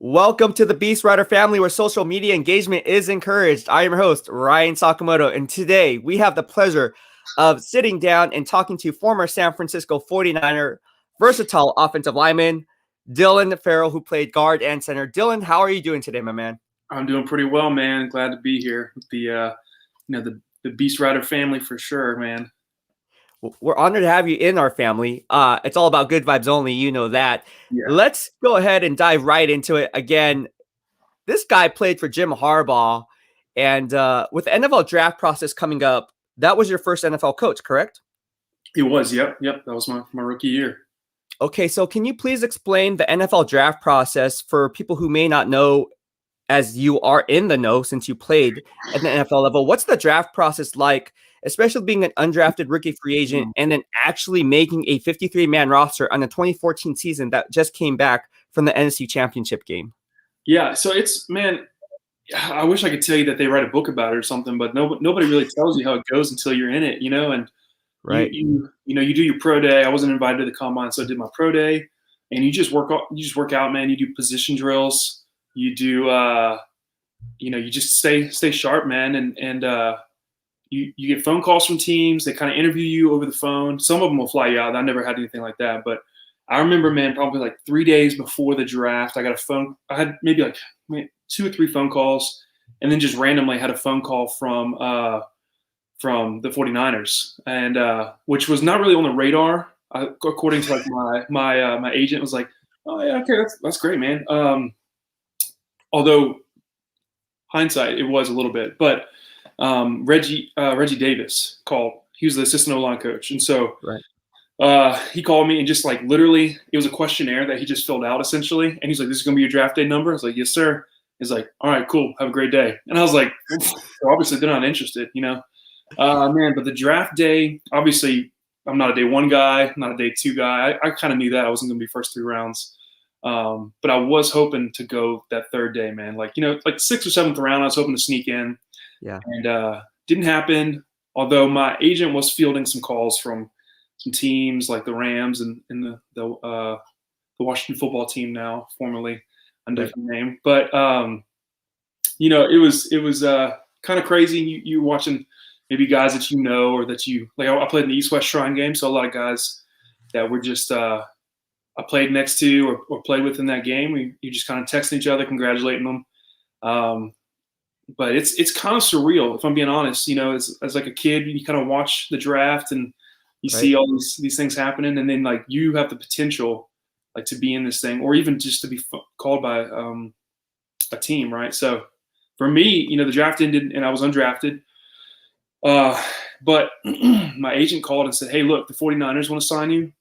Welcome to the BEASTwriter family, where social media engagement is encouraged. I am your host, Ryan Sakamoto, and today we have the pleasure of sitting down and talking to former San Francisco 49er versatile offensive lineman, Dillon Farrell, who played guard and center. Dillon, how are you doing today, my man? I'm doing pretty well, man. Glad to be here with the BEASTwriter family for sure, man. We're honored to have you in our family. It's all about good vibes only. You know that. Yeah. Let's go ahead and dive right into it. Again, this guy played for Jim Harbaugh, and with the NFL draft process coming up, that was your first NFL coach, correct? It was. Yep. That was my rookie year. Okay, so can you please explain the NFL draft process for people who may not know, as you are in the know since you played at the NFL level? What's the draft process like, especially being an undrafted rookie free agent and then actually making a 53-man roster on the 2014 season that just came back from the NFC Championship game? Yeah, so it's, man, I wish I could tell you that they write a book about it or something, but nobody really tells you how it goes until you're in it, and right. You do your pro day. I wasn't invited to the combine, so I did my pro day, and you just work out, man. You do position drills. You do, you just stay sharp, man, and you get phone calls from teams. They kind of interview you over the phone. Some of them will fly you out. I never had anything like that, but I remember, man, probably like 3 days before the draft, I got a phone. I had maybe like 2 or 3 phone calls, and then just randomly had a phone call from the 49ers, and which was not really on the radar, according to like my agent was like, oh yeah, okay, that's great, man. Although hindsight, it was a little bit, but Reggie Davis called. He was the assistant O-line coach, and so he called me and just like literally, it was a questionnaire that he just filled out essentially, and he's like, "This is gonna be your draft day number." I was like, "Yes, sir." He's like, "All right, cool. Have a great day." And I was like, obviously they're not interested, man. But the draft day, obviously, I'm not a day 1 guy, I'm not a day 2 guy. I kind of knew that I wasn't gonna be first 3 rounds. But I was hoping to go that 3rd day, man. Like 6th or 7th round, I was hoping to sneak in. Yeah. And didn't happen. Although my agent was fielding some calls from some teams like the Rams and the Washington football team now, formerly under different name. But it was kind of crazy. You watching maybe guys that or that I played in the East-West Shrine game, so a lot of guys that were just I played next to or played with in that game. You just kind of texting each other, congratulating them. But it's kind of surreal, if I'm being honest. As like a kid, you kind of watch the draft and you see all these things happening, and then like you have the potential like to be in this thing, or even just to be called by a team, right? So for me, the draft ended and I was undrafted. But my agent called and said, "Hey, look, the 49ers want to sign you.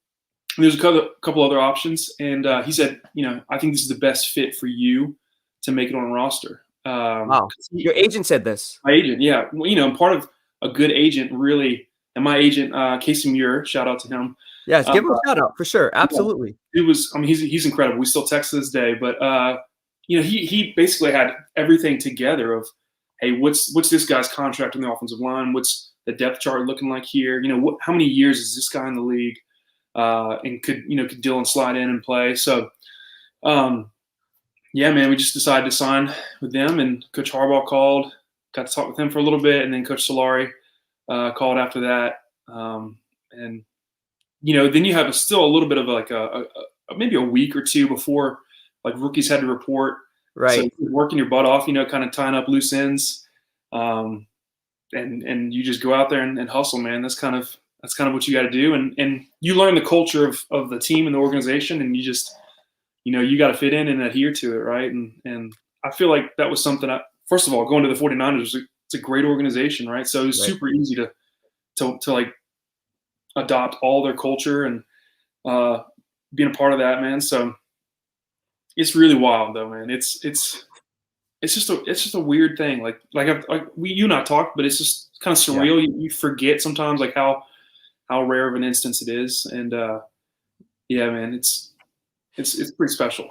There's a couple other options," and he said, "I think this is the best fit for you to make it on a roster." Wow. Your agent said this. My agent, yeah. Well, part of a good agent, really, and my agent, Casey Muir, shout out to him. Yes, give him a shout out for sure. Absolutely. It was. I mean, he's incredible. We still text to this day, but he basically had everything together of, hey, what's this guy's contract on the offensive line? What's the depth chart looking like here? How many years is this guy in the league? And could Dillon slide in and play? So, yeah, man, we just decided to sign with them, and Coach Harbaugh called, got to talk with him for a little bit, and then Coach Solari called after that. And then you have still a little bit of like maybe a week or 2 before like rookies had to report. Right. So you're working your butt off, kind of tying up loose ends. And you just go out there and hustle, man. That's kind of what you got to do. And you learn the culture of the team and the organization, and you just, you got to fit in and adhere to it, right? And I feel like that was something. First of all, going to the 49ers, it's a great organization, right? So it was super easy to like adopt all their culture and being a part of that, man. So it's really wild, though, man. It's just a weird thing. You and I talked, but it's just kind of surreal. Yeah. You forget sometimes like how rare of an instance it is, and yeah, man, it's pretty special.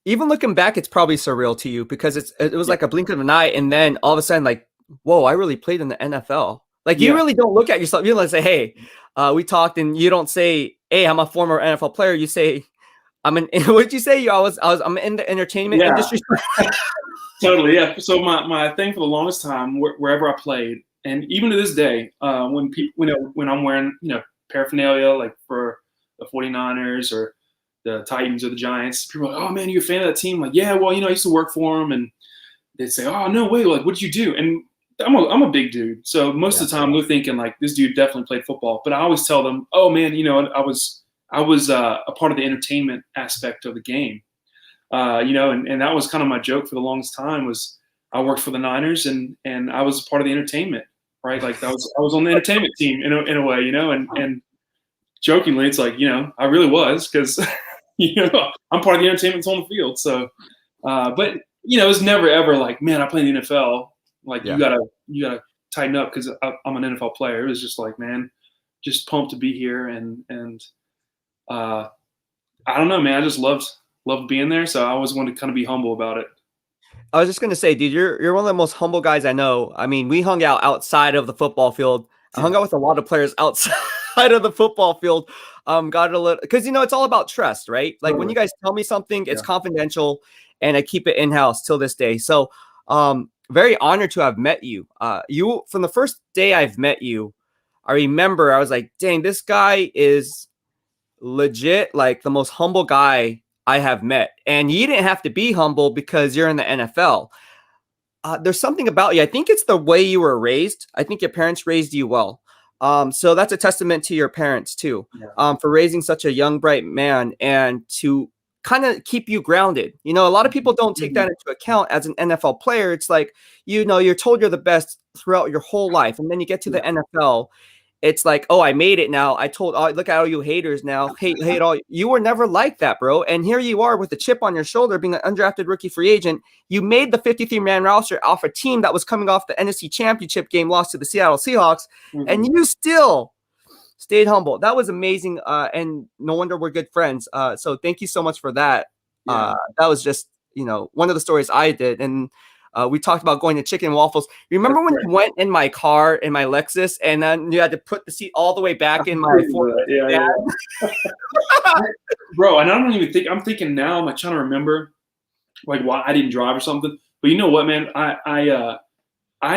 Even looking back, it's probably surreal to you because it was like a blink of an eye, and then all of a sudden, like, whoa, I really played in the NFL. Like, you really don't look at yourself. You don't say, hey, we talked, and you don't say, hey, I'm a former NFL player. You say, I'm in. What did you say? I'm in the entertainment industry. Totally, yeah. So my thing for the longest time, wherever I played, and even to this day, when people, when I'm wearing, paraphernalia like for the 49ers or the Titans or the Giants, people are like, "Oh man, you a fan of that team?" Like, yeah, well, I used to work for them, and they'd say, "Oh no way, like, what'd you do?" And I'm a big dude, so most of the time they're thinking like, this dude definitely played football. But I always tell them, "Oh man, I was a part of the entertainment aspect of the game." And that was kind of my joke for the longest time was I worked for the Niners and I was part of the entertainment, right? Like I was on the entertainment team in a way, and jokingly, it's like, I really was because, I'm part of the entertainment that's on the field. So, but it was never ever like, man, I play in the NFL. Like you gotta tighten up because I'm an NFL player. It was just like, man, just pumped to be here and I don't know, man. I just loved being there. So I always wanted to kind of be humble about it. I was just gonna say, dude, you're one of the most humble guys I know. I mean, we hung out outside of the football field. I hung out with a lot of players outside of the football field. Got a little because it's all about trust, right? Like when you guys tell me something, it's confidential, and I keep it in house till this day. So, very honored to have met you. You from the first day I've met you, I remember I was like, dang, this guy is legit, like the most humble guy I have met. And you didn't have to be humble because you're in the NFL. There's something about you. I think it's the way you were raised. I think your parents raised you well. So that's a testament to your parents too, for raising such a young, bright man and to kind of keep you grounded. A lot of people don't take that into account as an NFL player. It's like, you're told you're the best throughout your whole life. And then you get to the NFL. It's like, oh, I made it now. Look at all you haters now. Hate all. You were never like that, bro. And here you are with a chip on your shoulder, being an undrafted rookie free agent. You made the 53-man roster off a team that was coming off the NFC Championship game, lost to the Seattle Seahawks, and you still stayed humble. That was amazing. And no wonder we're good friends. So thank you so much for that. That was just, one of the stories I did. And we talked about going to Chicken and Waffles. Remember when you went in my car in my Lexus and then you had to put the seat all the way back in my Ford? Yeah. Bro, and I don't even think, I'm thinking now, I'm like trying to remember like why I didn't drive or something. But you know what, man? I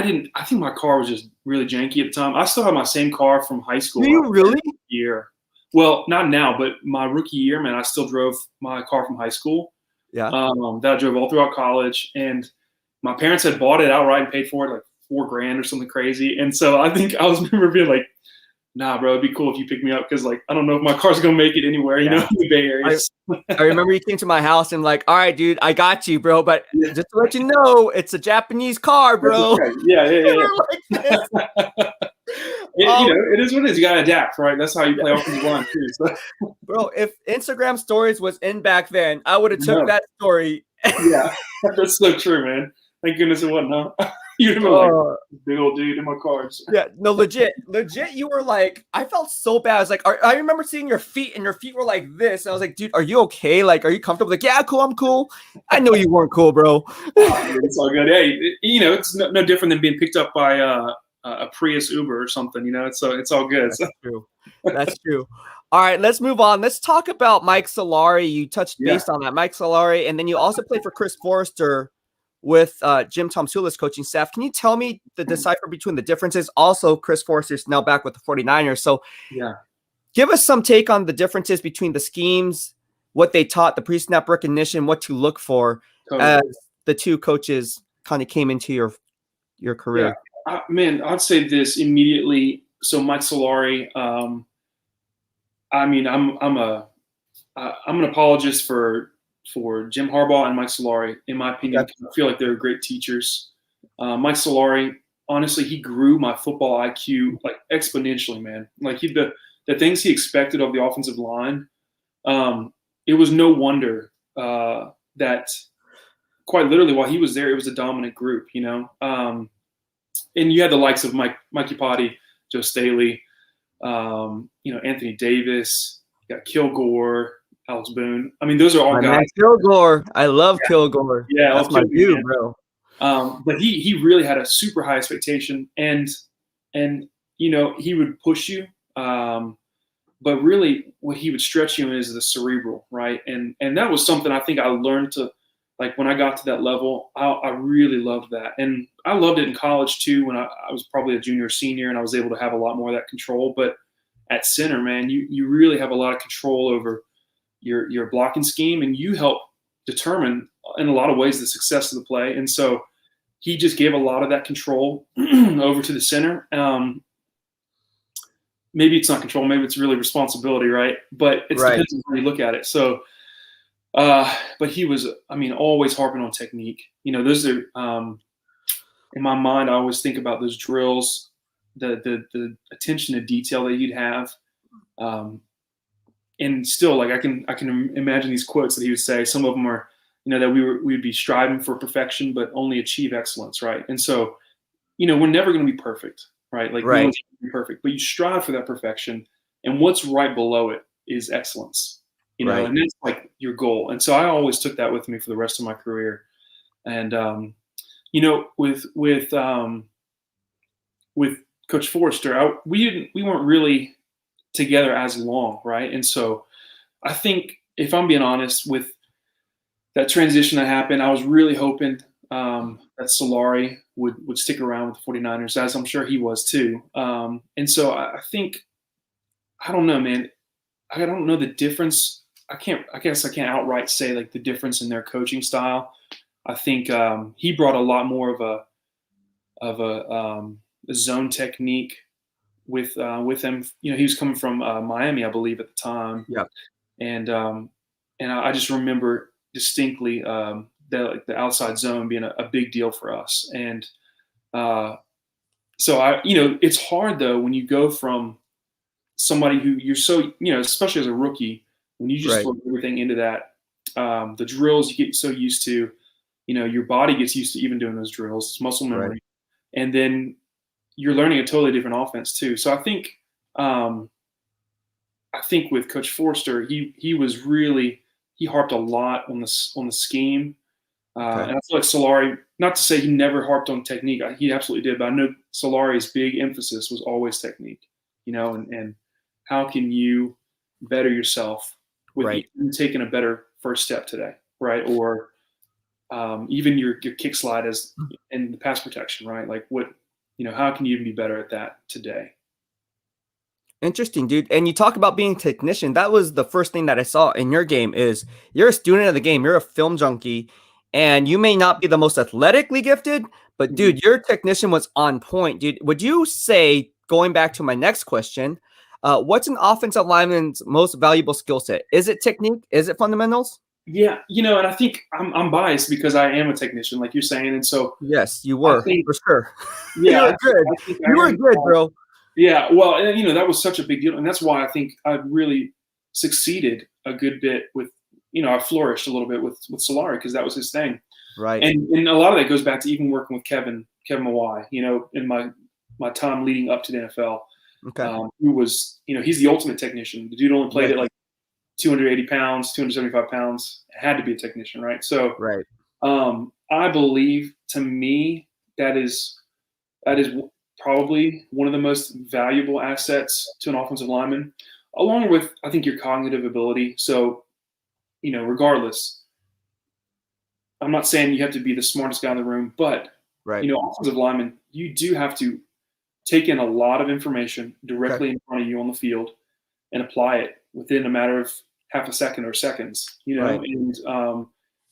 think my car was just really janky at the time. I still have my same car from high school. Do you really? Year. Well, not now, but my rookie year, man, I still drove my car from high school. Yeah. That I drove all throughout college. And my parents had bought it outright and paid for it like $4,000 or something crazy. And so I think I remember being like, nah, bro, it'd be cool if you pick me up because like I don't know if my car's gonna make it anywhere, in the Bay Area. I remember you came to my house and like, all right, dude, I got you, bro. But just to let you know, it's a Japanese car, bro. Okay. Yeah. It is what it is. You gotta adapt, right? That's how you play offensive line too. So. Bro, if Instagram stories was in back then, I would have took that story. Yeah, that's so true, man. Thank goodness it wasn't. Huh? You'd have been like big old dude in my cars. Yeah, no, legit. You were like, I felt so bad. I was like, I remember seeing your feet, and your feet were like this. And I was like, dude, are you okay? Like, are you comfortable? Like, yeah, cool, I'm cool. I know you weren't cool, bro. It's all good. Hey, it's no different than being picked up by a Prius Uber or something. It's all good. That's true. That's true. All right, let's move on. Let's talk about Mike Solari. You touched base on that, Mike Solari, and then you also played for Chris Forrester with Jim Tomsula's coaching staff. Can you tell me the decipher between the differences? Also, Chris Forrester is now back with the 49ers. So give us some take on the differences between the schemes, what they taught, the pre-snap recognition, what to look for as the two coaches kind of came into your career. Yeah. Man, I'd say this immediately. So Mike Solari, I mean, I'm an apologist for Jim Harbaugh and Mike Solari. In my opinion, I feel like they're great teachers. Mike Solari, honestly, he grew my football IQ like exponentially, man. Like the things he expected of the offensive line, it was no wonder that quite literally while he was there, it was a dominant group, and you had the likes of Mike Iupati, Joe Staley, Anthony Davis, you got Kilgore, Alex Boone. I mean, those are all guys. Kilgore. I love Kilgore. Yeah, that's my dude, bro. But he really had a super high expectation, and he would push you. but really what he would stretch you in is the cerebral, right? And that was something I think I learned to, like, when I got to that level, I really loved that. And I loved it in college too, when I was probably a junior or senior and I was able to have a lot more of that control. But at center, man, you really have a lot of control over your blocking scheme, and you help determine in a lot of ways the success of the play. And so he just gave a lot of that control over to the center. Maybe it's not control, maybe it's really responsibility, right? But it depends on how you look at it. So, but he was, I mean, always harping on technique. You know, those are, in my mind, I always think about those drills, the attention to detail that you'd have. And still, like, I can imagine these quotes that he would say. Some of them are, you know, that we'd be striving for perfection, but only achieve excellence, right? And so, you know, we're never going to be perfect, right? Like, no one's going to be perfect, but you strive for that perfection, and what's right below it is excellence, you know, and that's like your goal. And so I always took that with me for the rest of my career. And you know, with Coach Forrester, we weren't really together as long, right? And so I think, if I'm being honest, with that transition that happened, I was really hoping that Solari would stick around with the 49ers, as I'm sure he was too. And so I think, I don't know, man. I don't know the difference. I guess I can't outright say like the difference in their coaching style. I think he brought a lot more of a zone technique with him. You know, he was coming from Miami, I believe, at the time. Yeah. And I just remember distinctly the outside zone being a big deal for us. And so you know, it's hard though when you go from somebody who you're so, you know, especially as a rookie, when you just throw everything into that, the drills you get so used to, you know, your body gets used to even doing those drills. It's muscle memory. And then you're learning a totally different offense too. So I think with Coach Forrester, he was really, he harped a lot on the scheme. And I feel like Solari, not to say he never harped on technique, he absolutely did, but I know Solari's big emphasis was always technique, you know, and how can you better yourself with taking a better first step today, right? Or even your kick slide as in the pass protection, right? Like, what, you know, how can you even be better at that today? Interesting, dude. And you talk about being a technician. That was the first thing that I saw in your game is you're a student of the game. You're a film junkie, and you may not be the most athletically gifted, but dude, your technician was on point, dude. Would you say, going back to my next question, what's an offensive lineman's most valuable skill set? Is it technique? Is it fundamentals? Yeah, you know, and I think I'm biased because I am a technician, like you're saying, and so yes, you were for sure. Yeah, you were good. You were good, bro. Yeah, well, and, you know, that was such a big deal, and that's why I think I really succeeded a good bit with, you know, I flourished a little bit with Solari because that was his thing, right? And a lot of that goes back to even working with Kevin Mawai, you know, in my time leading up to the NFL. Who was, you know, he's the ultimate technician. The dude only played at like 280 pounds, 275 pounds. Had to be a technician, right? So, I believe, to me, that is probably one of the most valuable assets to an offensive lineman, along with, I think, your cognitive ability. So, you know, regardless, I'm not saying you have to be the smartest guy in the room, but, you know, offensive lineman, you do have to take in a lot of information directly in front of you on the field and apply it within a matter of half a second or seconds, you know? And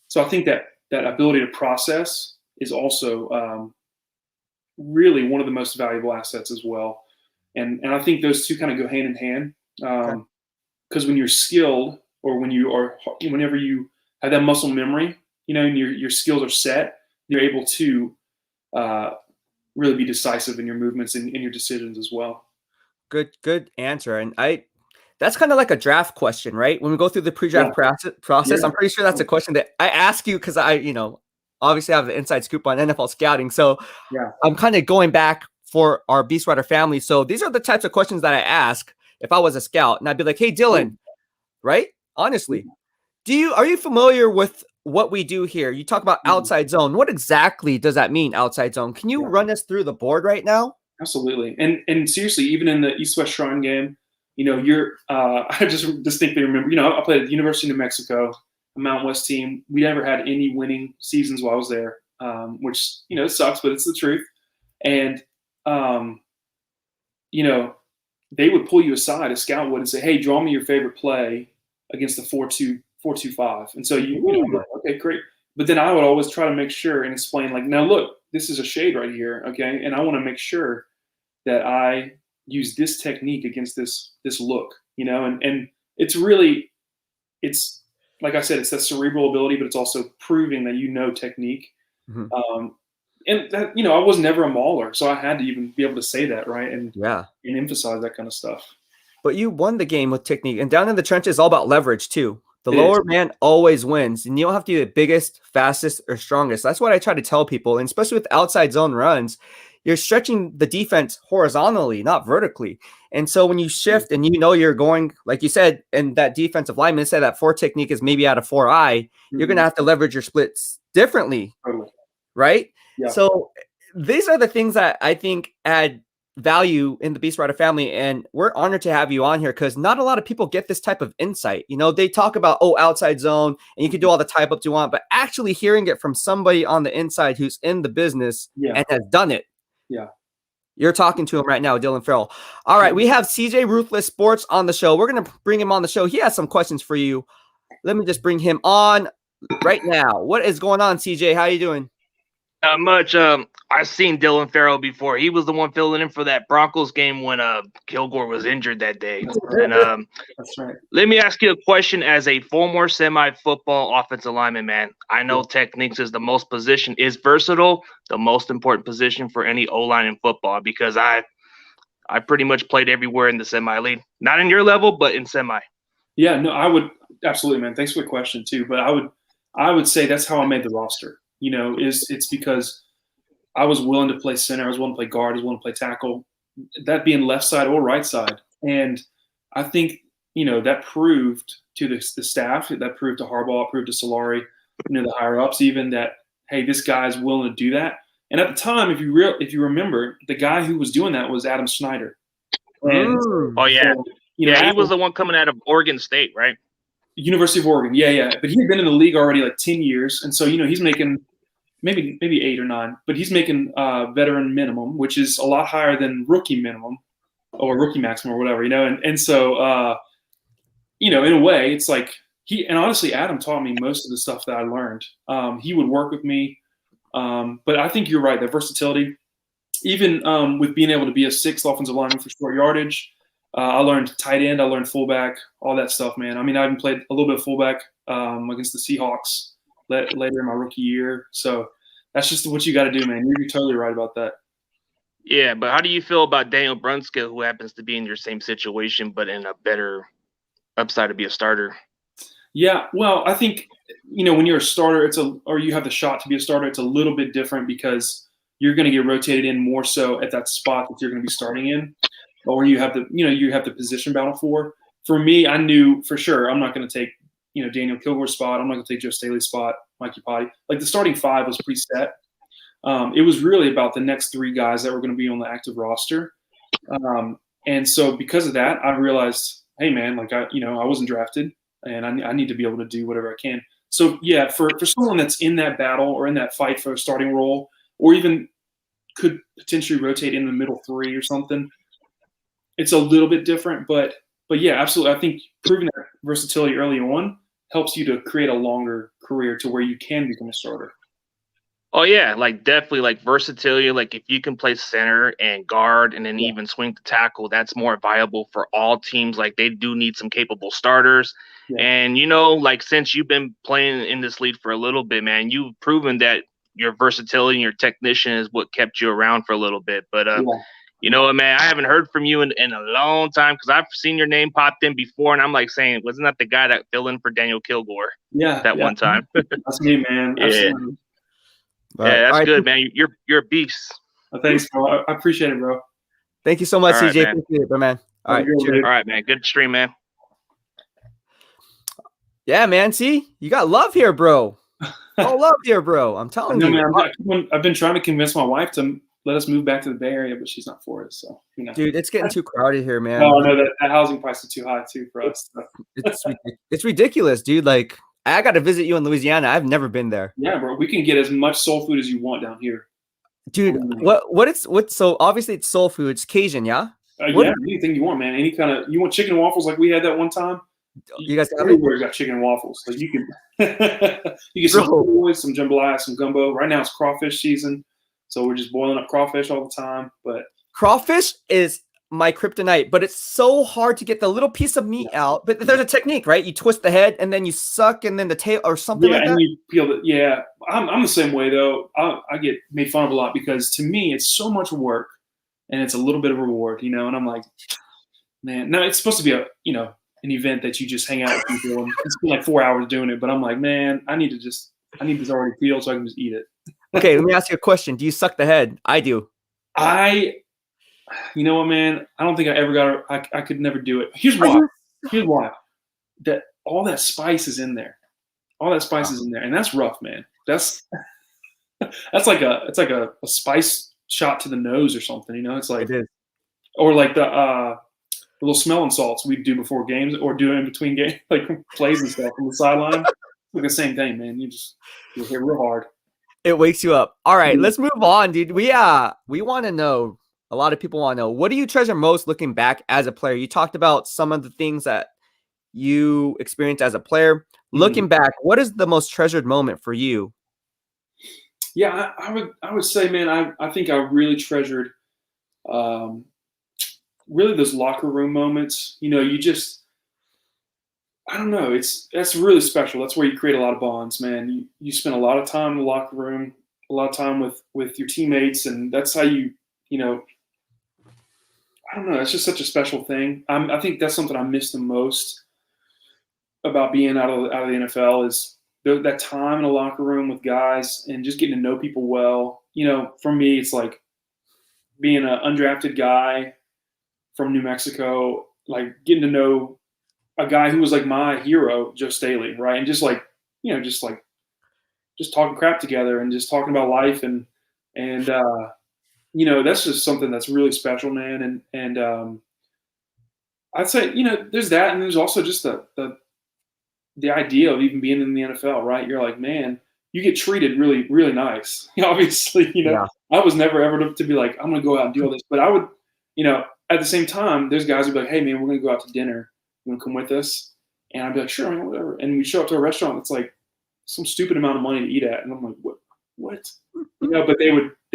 so I think that ability to process is also really one of the most valuable assets as well. And I think those two kind of go hand in hand. Because when you're skilled, or whenever you have that muscle memory, you know, and your skills are set, you're able to really be decisive in your movements and in your decisions as well. Good answer. And that's kind of like a draft question, right? When we go through the pre-draft process, I'm pretty sure that's a question that I ask you because you know, obviously I have the inside scoop on NFL scouting. So I'm kind of going back for our BEASTwriter family. So these are the types of questions that I ask if I was a scout, and I'd be like, "Hey, Dillon, right? Honestly, are you familiar with what we do here? You talk about outside zone. What exactly does that mean, outside zone? Can you run us through the board right now?" Absolutely. And seriously, even in the East-West Shrine game, I just distinctly remember, I played at the University of New Mexico, a Mountain West team. We never had any winning seasons while I was there, which, it sucks, but it's the truth. And, they would pull you aside, a scout would, and say, hey, draw me your favorite play against the 4-2-5. And so okay, great. But then I would always try to make sure and explain, like, now look, this is a shade right here, okay? And I want to make sure that I use this technique against this look, and it's really, it's like I said, it's that cerebral ability, but it's also proving that technique. Mm-hmm. And that, I was never a mauler, so I had to even be able to say that, right? And emphasize that kind of stuff. But you won the game with technique, and down in the trenches, it's all about leverage too. The lower man always wins, and you don't have to be the biggest, fastest, or strongest. That's what I try to tell people, and especially with outside zone runs, you're stretching the defense horizontally, not vertically. And so when you shift and you're going, like you said, and that defensive lineman said that 4 technique is maybe out of 4-eye, you're going to have to leverage your splits differently, right? Yeah. So these are the things that I think add value in the BEASTwriter family, and we're honored to have you on here because not a lot of people get this type of insight. They talk about outside zone and you can do all the type ups you want, but actually hearing it from somebody on the inside who's in the business and has done it. Yeah, you're talking to him right now, Dillon Farrell. All right, we have CJ Ruthless Sports on the show. We're gonna bring him on the show. He has some questions for you. Let me just bring him on right now. What is going on, CJ? How you doing? Not much. I've seen Dillon Farrell before. He was the one filling in for that Broncos game when Kilgore was injured that day. That's right. And That's right. Let me ask you a question as a former semi-football offensive lineman, man. I know techniques is the most position. Is versatile the most important position for any O-line in football? Because I pretty much played everywhere in the semi-league. Not in your level, but in semi. Yeah, no, I would absolutely, man. Thanks for the question too. But I would say that's how I made the roster. It's because I was willing to play center, I was willing to play guard, I was willing to play tackle, that being left side or right side. And I think, that proved to the staff, that proved to Harbaugh, proved to Solari, the higher ups even, that, hey, this guy's willing to do that. And at the time, if you remember, the guy who was doing that was Adam Snyder. And, oh, yeah. So, he was the one coming out of Oregon State, right? University of Oregon, yeah. But he had been in the league already like 10 years, and so he's making maybe 8 or 9, but he's making veteran minimum, which is a lot higher than rookie minimum or rookie maximum or whatever, And so in a way, it's like and honestly, Adam taught me most of the stuff that I learned. He would work with me, but I think you're right. That versatility, even with being able to be a 6th offensive lineman for short yardage. I learned tight end. I learned fullback, all that stuff, man. I mean, I even played a little bit of fullback against the Seahawks later in my rookie year. So that's just what you got to do, man. You're totally right about that. Yeah, but how do you feel about Daniel Brunskill, who happens to be in your same situation but in a better upside to be a starter? Yeah, well, I think, when you're a starter, or you have the shot to be a starter, it's a little bit different because you're going to get rotated in more so at that spot that you're going to be starting in. Or you have the position battle for. For me, I knew for sure I'm not going to take, Daniel Kilgore's spot. I'm not going to take Joe Staley's spot, Mikey Potty. Like the starting 5 was preset. It was really about the next 3 guys that were going to be on the active roster. And so because of that, I realized, hey man, like I wasn't drafted, and I need to be able to do whatever I can. So yeah, for someone that's in that battle or in that fight for a starting role, or even could potentially rotate in the middle 3 or something, it's a little bit different, but yeah, absolutely. I think proving that versatility early on helps you to create a longer career to where you can become a starter. Oh yeah, like definitely like versatility. Like if you can play center and guard and then even swing to tackle, that's more viable for all teams. Like they do need some capable starters. Yeah. And like since you've been playing in this league for a little bit, man, you've proven that your versatility and your technician is what kept you around for a little bit. But you know what, man? I haven't heard from you in a long time because I've seen your name popped in before, and I'm like saying, wasn't that the guy that filled in for Daniel Kilgore? Yeah, one time. That's me, man. Absolutely. Yeah, that's good, man. You're a beast. Thanks, bro. I appreciate it, bro. Thank you so much, CJ. Appreciate it, bro, man. All right, all right, man. Good stream, man. Yeah, man. See, you got love here, bro. All love here, bro. I'm telling you. Man, I've been trying to convince my wife to let us move back to the Bay Area, but she's not for it. So, dude, it's getting too crowded here, man. No, that housing price is too high too for us. So. It's ridiculous, dude. Like, I got to visit you in Louisiana. I've never been there. Yeah, bro. We can get as much soul food as you want down here. Dude, so obviously it's soul food. It's Cajun, yeah? Yeah, anything you want, man. Any kind of, you want chicken and waffles like we had that one time? You guys everywhere got chicken and waffles. Like you can you get some jambalaya, some gumbo. Right now it's crawfish season, so we're just boiling up crawfish all the time. But crawfish is my kryptonite, but it's so hard to get the little piece of meat out. But there's a technique, right? You twist the head and then you suck, and then the tail or something like that. And you peel it. Yeah, I'm the same way though. I get made fun of a lot because to me it's so much work, and it's a little bit of reward, And I'm like, man, no, it's supposed to be an event that you just hang out with people and spend like 4 hours doing it. But I'm like, man, I need this already peeled so I can just eat it. Okay, let me ask you a question. Do you suck the head? I do. You know what, man? I don't think I ever got I could never do it. Here's why. That all that spice is in there. All that spice is in there. And that's rough, man. That's like a spice shot to the nose or something, It's like, it is. Or like the little smelling salts we do before games or do in between games, like plays and stuff on the sideline. Like the same thing, man. You hit real hard. It wakes you up. All right, let's move on, dude. We want to know. A lot of people want to know, what do you treasure most looking back as a player? You talked about some of the things that you experienced as a player. Looking back, what is the most treasured moment for you? Yeah, I would say, man, I think I really treasured really those locker room moments. You just, I don't know, that's really special. That's where you create a lot of bonds, man. You spend a lot of time in the locker room, a lot of time with your teammates, and that's how I don't know, it's just such a special thing. I think that's something I miss the most about being out of the NFL is that time in the locker room with guys and just getting to know people well. For me, it's like being an undrafted guy from New Mexico, like getting to know a guy who was like my hero, Joe Staley, right? And just talking crap together and just talking about life and that's just something that's really special, man. And I'd say, there's that, and there's also just the idea of even being in the NFL, right? You're like, man, you get treated really, really nice. Obviously, I was never ever to be like, I'm going to go out and do all this, but I would, at the same time, there's guys who'd be like, hey, man, we're going to go out to dinner. You want to come with us? And I'd be like, sure, man, whatever. And we show up to a restaurant that's like some stupid amount of money to eat at. And I'm like, what? But they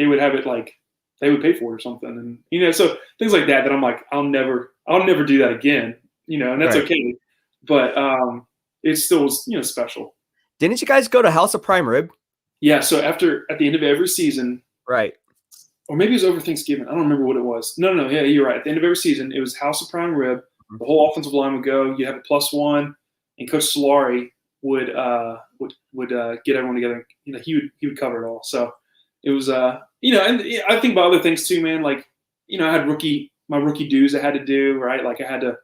would have it like they would pay for it or something. And, so things like that I'm like, I'll never do that again, and that's right. Okay. But it still was, special. Didn't you guys go to House of Prime Rib? Yeah. So at the end of every season. Right. Or maybe it was over Thanksgiving. I don't remember what it was. No. Yeah, you're right. At the end of every season, it was House of Prime Rib. The whole offensive line would go. You have a +1, and Coach Solari would get everyone together. He would cover it all. So it was and I think about other things too, man. Like I had my rookie dues I had to do, right? Like I had to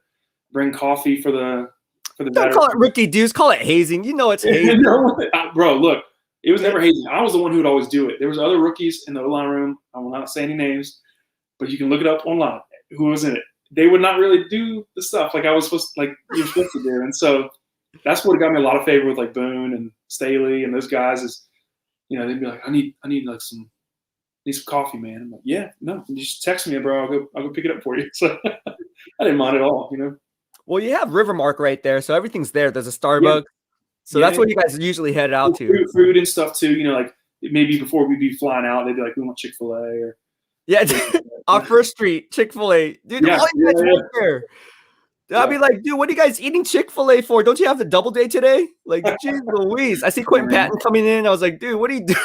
bring coffee for the. Don't call it rookie dues. Call it hazing. It's hazing. Bro, look. It was never hazing. I was the one who would always do it. There was other rookies in the O-line room. I will not say any names, but you can look it up online. Who was in it? They would not really do the stuff like you're supposed to do. And so that's what got me a lot of favor with like Boone and Staley and those guys is, they'd be like, I need like some coffee, man. I'm like, yeah, no, just text me, bro. I'll go pick it up for you. So I didn't mind at all, Well, you have Rivermark right there, so everything's there. There's a Starbucks. Yeah. So that's what you guys usually head out to. Food and stuff too. Like maybe before we'd be flying out, they'd be like, we want Chick-fil-A or. Yeah, off First Street, Chick-fil-A. Dude, all you guys work there. I'd be like, dude, what are you guys eating Chick-fil-A for? Don't you have the double day today? Like, geez Louise. I see Quentin Patton coming in. I was like, dude, what are you doing?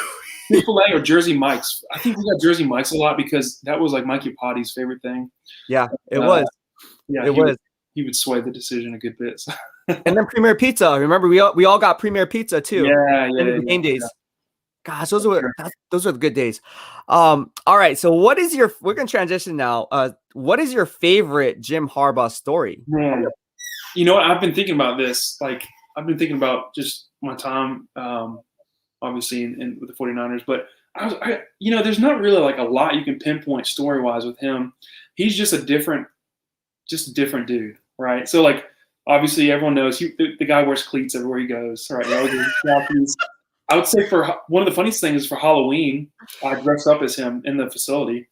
Chick-fil-A or Jersey Mike's. I think we got Jersey Mike's a lot because that was like Mikey Potty's favorite thing. Yeah, it was. Yeah, it was. He would sway the decision a good bit. So. And then Premier Pizza. Remember, we all got Premier Pizza too. Yeah. Game days. Yeah. Gosh, those were the good days. All right. So we're gonna transition now. What is your favorite Jim Harbaugh story? Man, I've been thinking about this. Like I've been thinking about just my time, obviously in with the 49ers, but there's not really like a lot you can pinpoint story wise with him. He's just a different dude, right? So like, obviously everyone knows the guy wears cleats everywhere he goes, right? I would say for one of the funniest things is for Halloween, I dressed up as him in the facility.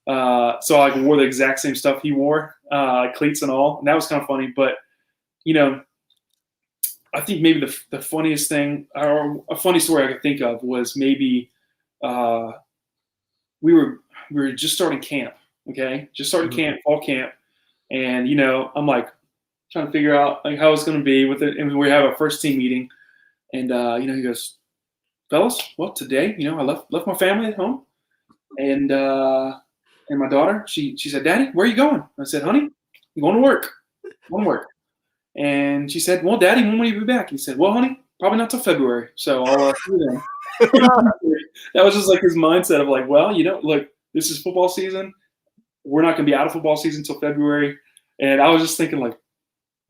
So I wore the exact same stuff he wore, cleats and all, and that was kind of funny. But I think maybe the funniest thing, or a funny story I could think of, was maybe we were just starting camp, okay, camp, fall camp, and I'm like trying to figure out like how it's going to be with it, and we have a first team meeting, and he goes, fellas, well, today, I left my family at home, and my daughter, she said, Daddy, where are you going? I said, honey, I'm going to work. And she said, well, Daddy, when will you be back? He said, well, honey, probably not till February. So I'll see you then. That was just like his mindset of like, well, look, this is football season. We're not going to be out of football season till February. And I was just thinking like,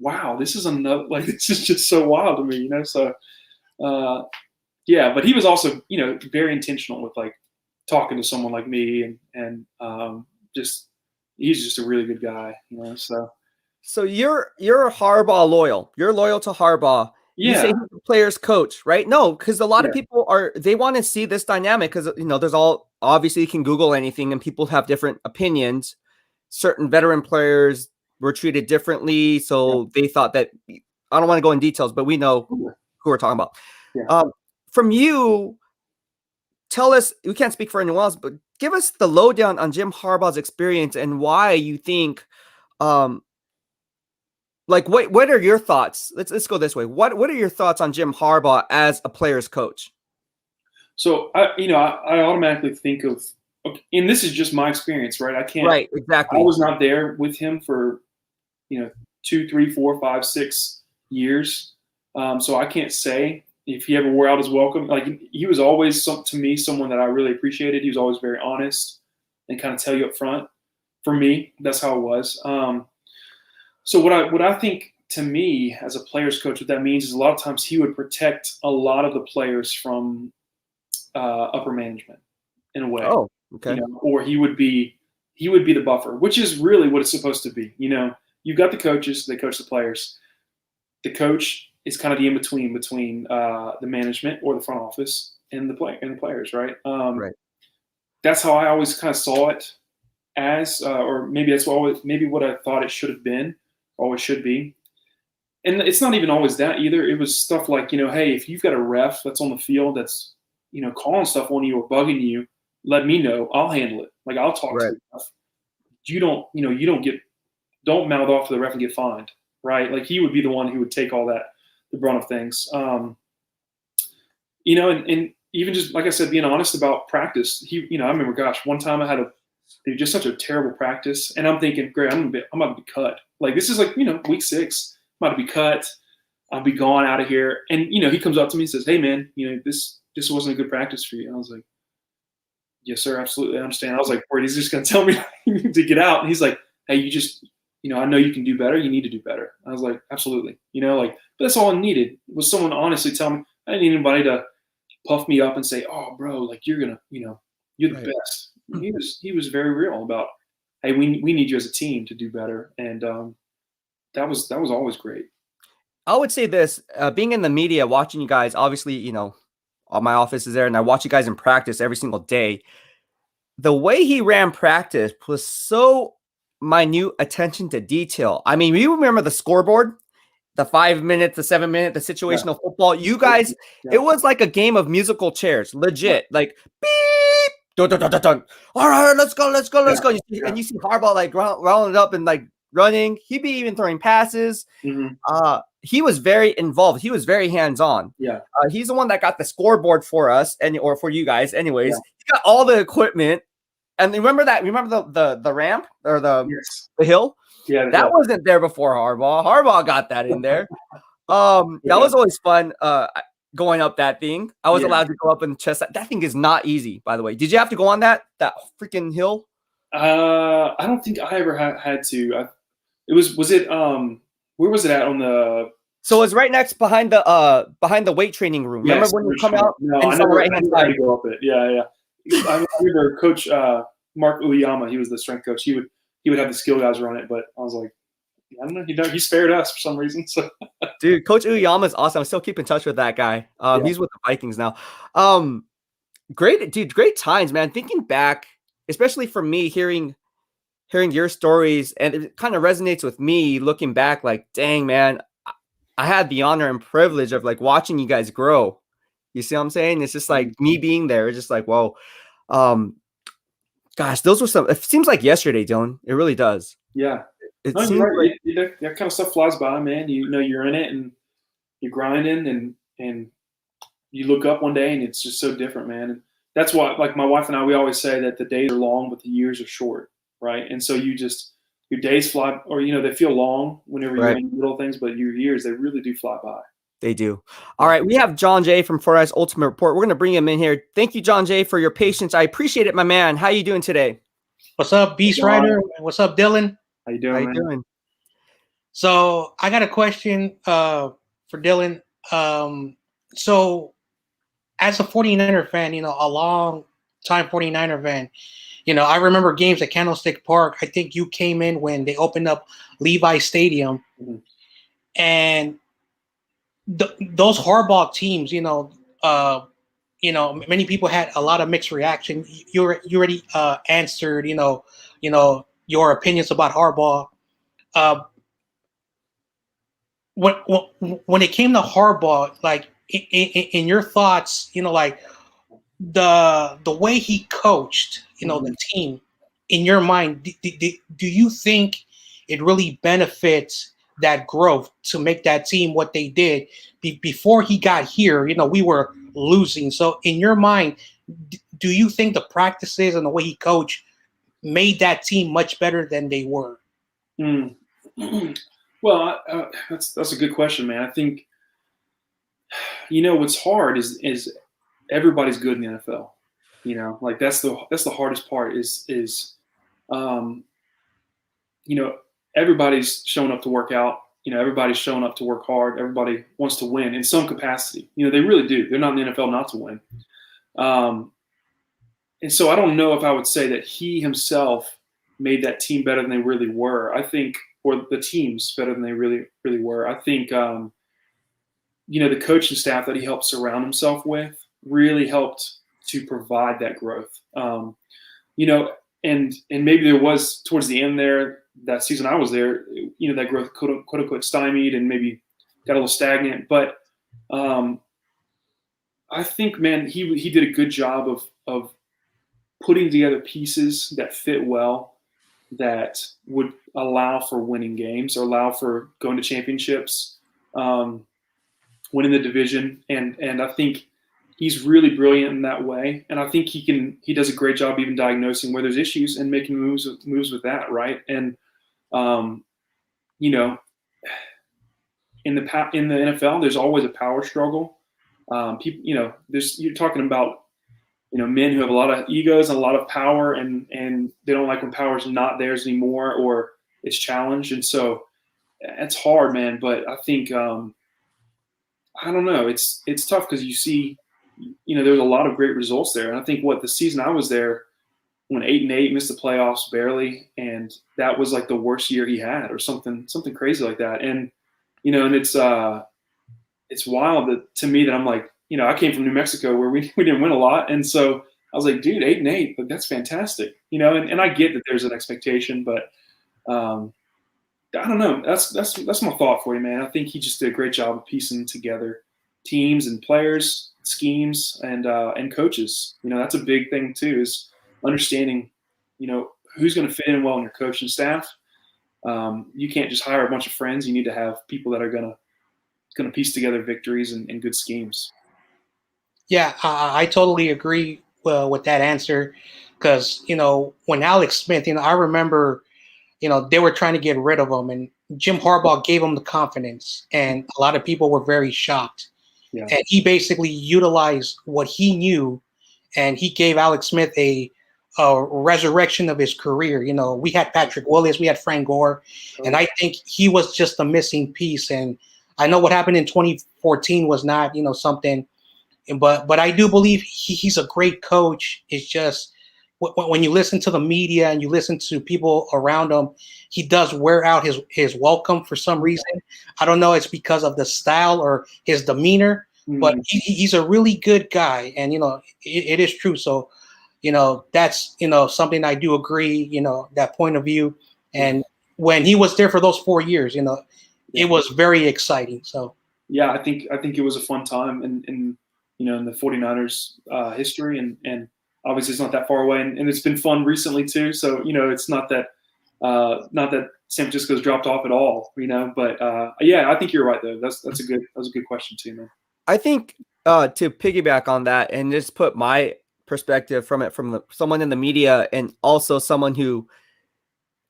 wow, this is this is just so wild to me, So, yeah, but he was also, very intentional with like talking to someone like me, and he's just a really good guy, So you're Harbaugh loyal. You're loyal to Harbaugh. Yeah. You say he's the player's coach, right? No, because a lot of people they want to see this dynamic because there's obviously you can Google anything and people have different opinions. Certain veteran players were treated differently, so they thought that I don't want to go in details, but we know who we're talking about. Yeah. From you, tell us, we can't speak for anyone else, but give us the lowdown on Jim Harbaugh's experience and why you think what are your thoughts? Let's go this way. What are your thoughts on Jim Harbaugh as a player's coach? So I automatically think of, and this is just my experience, right? I can't. Right, exactly. I was not there with him for 2, 3, 4, 5, 6 years, so I can't say if he ever wore out his welcome. Like he was always to me someone that I really appreciated. He was always very honest and kind of tell you up front. For me, that's how it was. So what I think, to me as a player's coach, what that means is a lot of times he would protect a lot of the players from upper management in a way. Oh, okay. Or he would be the buffer, which is really what it's supposed to be. You've got the coaches, they coach the players. The coach is kind of the in-between between the management or the front office and the players, right? Right. That's how I always kind of saw it as, or maybe that's what I thought it should have been. Always should be. And it's not even always that either. It was stuff like, hey, if you've got a ref that's on the field that's, calling stuff on you or bugging you, let me know. I'll handle it. Like I'll talk to the ref. You don't mouth off to the ref and get fined, right? Like he would be the one who would take all that, the brunt of things. And even just, like I said, being honest about practice. I remember, gosh, one time I had just such a terrible practice, and I'm thinking, great, I'm about to be cut. Like this is like, week 6, I'm about to be cut. I'll be gone out of here. And, he comes up to me and says, hey man, this wasn't a good practice for you. And I was like, yes, sir. Absolutely. I understand. I was like, he's just going to tell me to get out. And he's like, hey, you just, I know you can do better. You need to do better. I was like, absolutely. But that's all I needed was someone honestly tell me. I didn't need anybody to puff me up and say, oh bro, like you're going to, you're the best. He was very real about, hey, we need you as a team to do better. And that was always great. I would say this, being in the media, watching you guys, obviously, all my office is there, and I watch you guys in practice every single day. The way he ran practice was so minute attention to detail. I mean, you remember the scoreboard, the 5 minutes, the 7 minute, the situational football. You guys, it was like a game of musical chairs, legit. Like beep, dun, dun, dun, dun, dun. All right, let's go. And you see Harbaugh like rolling it up and like running. He'd be even throwing passes. Mm-hmm. He was very involved. He was very hands-on. Yeah. He's the one that got the scoreboard for us or for you guys. Anyways, he got all the equipment. And remember the ramp or the hill? Yeah. That wasn't there before Harbaugh. Harbaugh got that in there. That was always fun. Going up that thing. I was allowed to go up and chest that thing is not easy, by the way. Did you have to go on that freaking hill? I don't think I ever had to. Was it where was it at on the? So it's right next behind the weight training room. Remember when you come out? No, I never had to go up it. Yeah. I remember Coach Mark Uyama. He was the strength coach. He would have the skill guys run it, but I was like, I don't know. He spared us for some reason. So, dude, Coach Uyama is awesome. I still keep in touch with that guy. He's with the Vikings now. Great times, man. Thinking back, especially for me, hearing your stories, and it kind of resonates with me looking back, like, dang, man, I had the honor and privilege of like watching you guys grow. You see what I'm saying? It's just like me being there. It's just like, whoa. Gosh, those were some, it seems like yesterday, Dylan. It really does. Yeah. It no, seems you're right. like That kind of stuff flies by, man. You know, you're in it and you're grinding and you look up one day and it's just so different, man. And that's why, like my wife and I, we always say that the days are long, but the years are short, right? And so your days fly, or, you know, they feel long whenever you're in the middle of things, but your years, they really do fly by. They do. All right. We have John Jay from Fortnite's Ultimate Report. We're going to bring him in here. Thank you, John Jay, for your patience. I appreciate it, my man. How you doing today? What's up, BEASTwriter? What's up, Dylan? How you doing, So I got a question for Dylan. So as a 49er fan, you know, a long time 49er fan, you know, I remember games at Candlestick Park. I think you came in when they opened up Levi Stadium. Mm-hmm. And those Harbaugh teams, you know, many people had a lot of mixed reaction. You already answered, you know, your opinions about Harbaugh. When it came to Harbaugh, like in your thoughts, you know, like the way he coached, you know, the team, in your mind, do you think it really benefits that growth to make that team what they did? Before he got here, you know, we were losing. So in your mind, do you think the practices and the way he coached made that team much better than they were? Well, that's a good question, man. I think, you know, what's hard is everybody's good in the NFL. You know, like that's the hardest part is you know, everybody's showing up to work out. You know, everybody's showing up to work hard. Everybody wants to win in some capacity. You know, they really do. They're not in the NFL not to win. And so I don't know if I would say that he himself made that team better than they really were. I think, or the teams better than they really were. I think, you know, the coaching staff that he helped surround himself with really helped to provide that growth. You know, and maybe there was towards the end there, that season I was there, you know, that growth quote unquote stymied and maybe got a little stagnant. But I think, man, he did a good job of putting together pieces that fit well, that would allow for winning games or allow for going to championships, winning the division. And I think he's really brilliant in that way. And I think he does a great job even diagnosing where there's issues and making moves with that. Right. And, you know, in the NFL, there's always a power struggle. People, you know, you're talking about, you know, men who have a lot of egos and a lot of power, and they don't like when power's not theirs anymore or it's challenged. And so it's hard, man. But I think, I don't know, it's tough because you see, you know, there's a lot of great results there. And I think the season I was there, went 8-8, missed the playoffs barely, and that was like the worst year he had, or something crazy like that. And you know, and it's wild to me that I'm like, you know, I came from New Mexico where we didn't win a lot, and so I was like, dude, 8-8, but that's fantastic, you know. And I get that there's an expectation, but I don't know. That's my thought for you, man. I think he just did a great job of piecing together teams and players, schemes, and coaches. You know, that's a big thing too, is understanding, you know, who's going to fit in well in your coaching staff. You can't just hire a bunch of friends. You need to have people that are going to piece together victories and good schemes. Yeah, I totally agree with that answer, because, you know, when Alex Smith, you know, I remember, you know, they were trying to get rid of him, and Jim Harbaugh gave him the confidence, and a lot of people were very shocked. Yeah. And he basically utilized what he knew, and he gave Alex Smith a resurrection of his career. You know, we had Patrick Willis, we had Frank Gore, and I think he was just a missing piece. And I know what happened in 2014 was not, you know, something, But I do believe he's a great coach. It's just when you listen to the media and you listen to people around him, he does wear out his welcome for some reason. I don't know. It's because of the style or his demeanor, but he's a really good guy. And, it is true. So, that's, something I do agree, that point of view. And when he was there for those 4 years, it was very exciting. So, yeah, I think it was a fun time in the 49ers history, and obviously it's not that far away, and it's been fun recently too. So it's not that San Francisco's dropped off at all, But yeah, I think you're right though. That's a good question too, man. I think to piggyback on that and just put my perspective from it from someone in the media and also someone who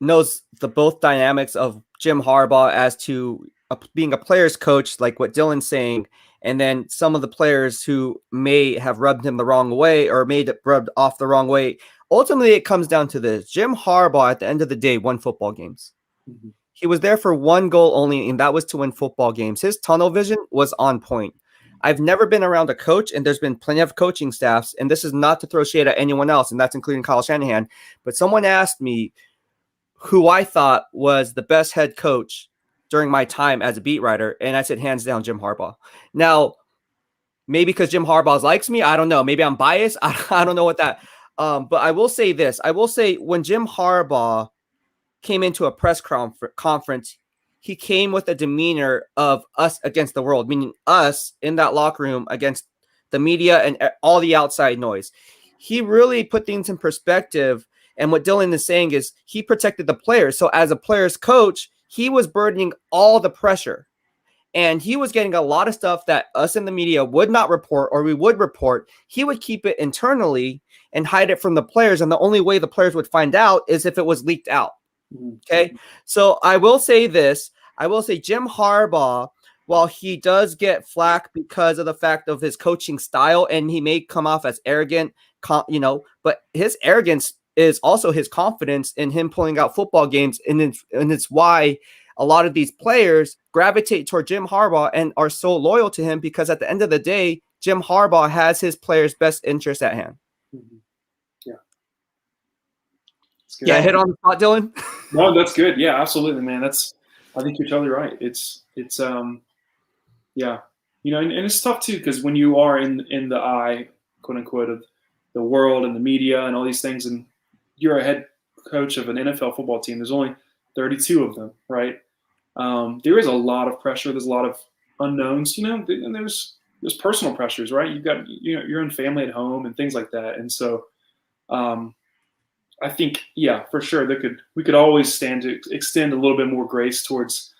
knows the both dynamics of Jim Harbaugh as to being a player's coach, like what Dillon's saying, and then some of the players who may have rubbed him the wrong way or made it rubbed off the wrong way. Ultimately, it comes down to this. Jim Harbaugh, at the end of the day, won football games. Mm-hmm. He was there for one goal only, and that was to win football games. His tunnel vision was on point. I've never been around a coach, and there's been plenty of coaching staffs, and this is not to throw shade at anyone else, and that's including Kyle Shanahan, but someone asked me who I thought was the best head coach during my time as a beat writer, and I said hands down Jim Harbaugh. Now, maybe because Jim Harbaugh likes me, I don't know. Maybe I'm biased. I don't know what that. But I will say this. I will say when Jim Harbaugh came into a press conference, he came with a demeanor of us against the world, meaning us in that locker room against the media and all the outside noise. He really put things in perspective. And what Dillon is saying is he protected the players. So as a player's coach, he was burdening all the pressure. And he was getting a lot of stuff that us in the media would not report or we would report. He would keep it internally and hide it from the players. And the only way the players would find out is if it was leaked out. Okay. So I will say this. I will say Jim Harbaugh, while he does get flack because of the fact of his coaching style, and he may come off as arrogant, but his arrogance is also his confidence in him pulling out football games. And it's why a lot of these players gravitate toward Jim Harbaugh and are so loyal to him, because at the end of the day, Jim Harbaugh has his players' best interest at hand. Mm-hmm. Yeah. Did I hit on the spot, Dillon? No, that's good. Yeah, absolutely, man. I think you're totally right. It's yeah, and it's tough too, because when you are in the eye, quote unquote, of the world and the media and all these things, and you're a head coach of an NFL football team, there's only 32 of them, right? There is a lot of pressure. There's a lot of unknowns, and there's personal pressures, right? You've got your own family at home and things like that, and so I think, yeah, for sure, we could always stand to extend a little bit more grace towards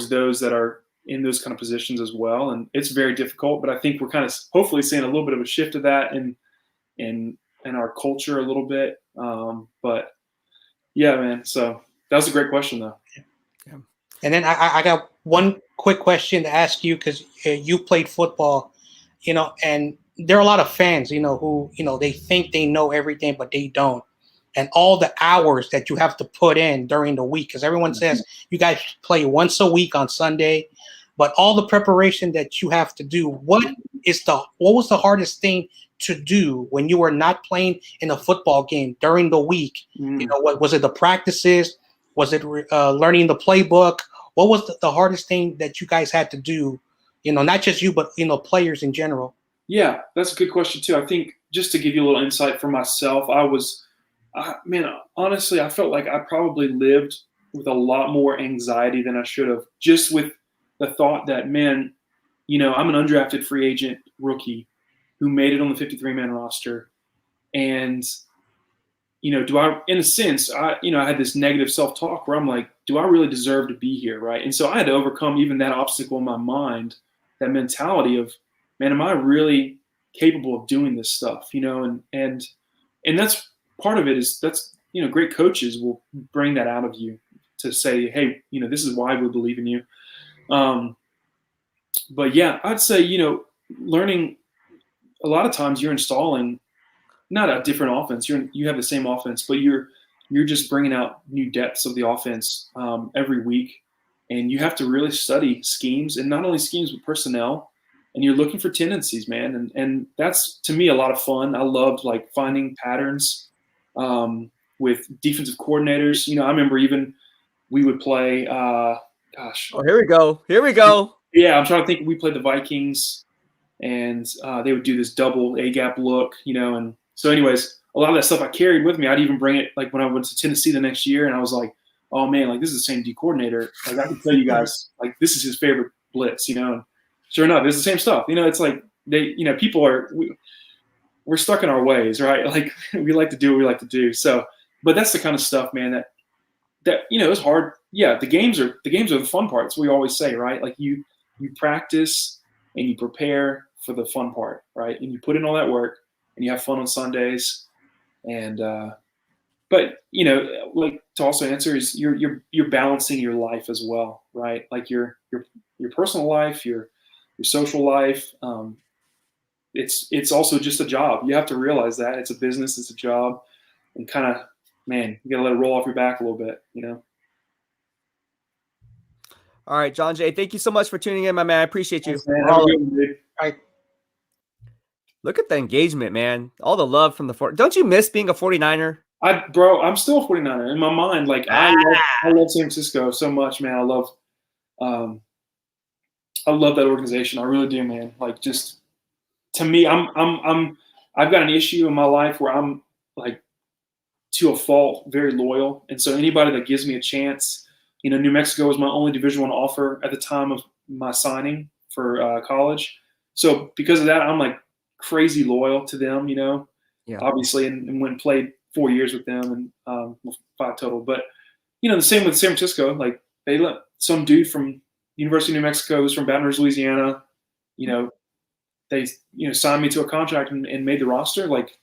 those that are in those kind of positions as well. And it's very difficult, but I think we're kind of hopefully seeing a little bit of a shift of that in our culture a little bit. But yeah, man. So that was a great question, though. Yeah. And then I got one quick question to ask you, because you played football, and there are a lot of fans, who, they think they know everything, but they don't. And all the hours that you have to put in during the week, because everyone says you guys play once a week on Sunday, but all the preparation that you have to do, what was the hardest thing to do when you were not playing in a football game during the week? What was it? The practices? Was it learning the playbook? What was the hardest thing that you guys had to do? Not just you, but players in general. Yeah, that's a good question too. I think just to give you a little insight for myself, honestly, I felt like I probably lived with a lot more anxiety than I should have, just with the thought that, man, I'm an undrafted free agent rookie who made it on the 53-man roster. And, do I, in a sense, I had this negative self-talk where I'm like, do I really deserve to be here, right? And so I had to overcome even that obstacle in my mind, that mentality of, man, am I really capable of doing this stuff, and that's part of it is great coaches will bring that out of you to say, hey, this is why we believe in you. But yeah, I'd say, learning, a lot of times you're installing not a different offense. You have the same offense, but you're just bringing out new depths of the offense every week. And you have to really study schemes, and not only schemes, but personnel. and you're looking for tendencies, man. And that's, to me, a lot of fun. I loved like finding patterns with defensive coordinators. You know, I remember even we would play, gosh. Oh, here we go. Here we go. Yeah, I'm trying to think. We played the Vikings, and they would do this double A-gap look, you know. And so anyways, a lot of that stuff I carried with me. I'd even bring it like when I went to Tennessee the next year, and I was like, oh, man, like this is the same D coordinator. Like I can tell you guys, like this is his favorite blitz, you know. And sure enough, it's the same stuff. You know, it's like people are we're stuck in our ways, right? Like we like to do what we like to do. So, but that's the kind of stuff, man, that you know, it's hard. Yeah, the games are the fun parts. We always say, right? Like you practice and you prepare for the fun part, right? And you put in all that work and you have fun on Sundays. And but you know, like to also answer is you're balancing your life as well, right? Like your personal life, your social life. It's also just a job. You have to realize that it's a business, it's a job, and kind of, man, you gotta let it roll off your back a little bit, you know. All right, John Jay, thank you so much for tuning in, my man. I appreciate you. Thanks, man. Have a good one, dude. All right. Look at the engagement, man. All the love from the Don't you miss being a 49er? Bro, I'm still a 49er in my mind. Like I love San Francisco so much, man. I love that organization. I really do, man. Like just to me, I've got an issue in my life where I'm like to a fault very loyal, and so anybody that gives me a chance. You know, New Mexico was my only Division I offer at the time of my signing for college. So because of that, I'm like crazy loyal to them, you know, obviously, and went and played 4 years with them and 5 total. But, you know, the same with San Francisco. Like they let some dude from University of New Mexico who's from Baton Rouge, Louisiana, you know, they, you know, signed me to a contract and made the roster. Like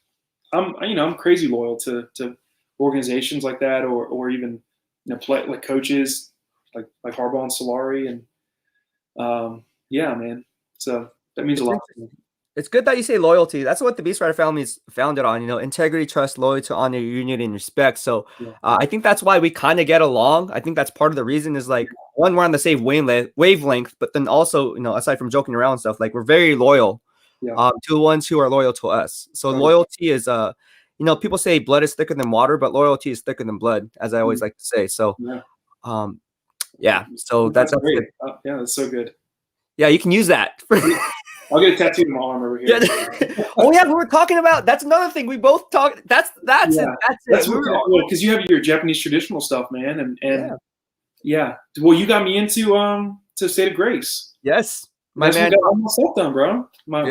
I'm crazy loyal to organizations like that or even, you know, play like coaches like Harbaugh and Solari, and yeah, man. So that means a lot to me. It's good that you say loyalty. That's what the BEASTwriter family is founded on. You know, integrity, trust, loyalty, honor, unity, and respect. So I think that's why we kind of get along. I think that's part of the reason is like one, we're on the same wavelength, but then also, you know, aside from joking around and stuff, like we're very loyal to the ones who are loyal to us. So loyalty is you know, people say blood is thicker than water, but loyalty is thicker than blood, as I always like to say. So, so that's great. Yeah, that's so good. Yeah, you can use that. I'll get a tattoo on my arm over here. Yeah. Oh yeah, we were talking about. That's another thing we both talk. That's it. That's it. Because you have your Japanese traditional stuff, man, and Well, you got me into to State of Grace. Yes. My man got all my stuff done, bro. My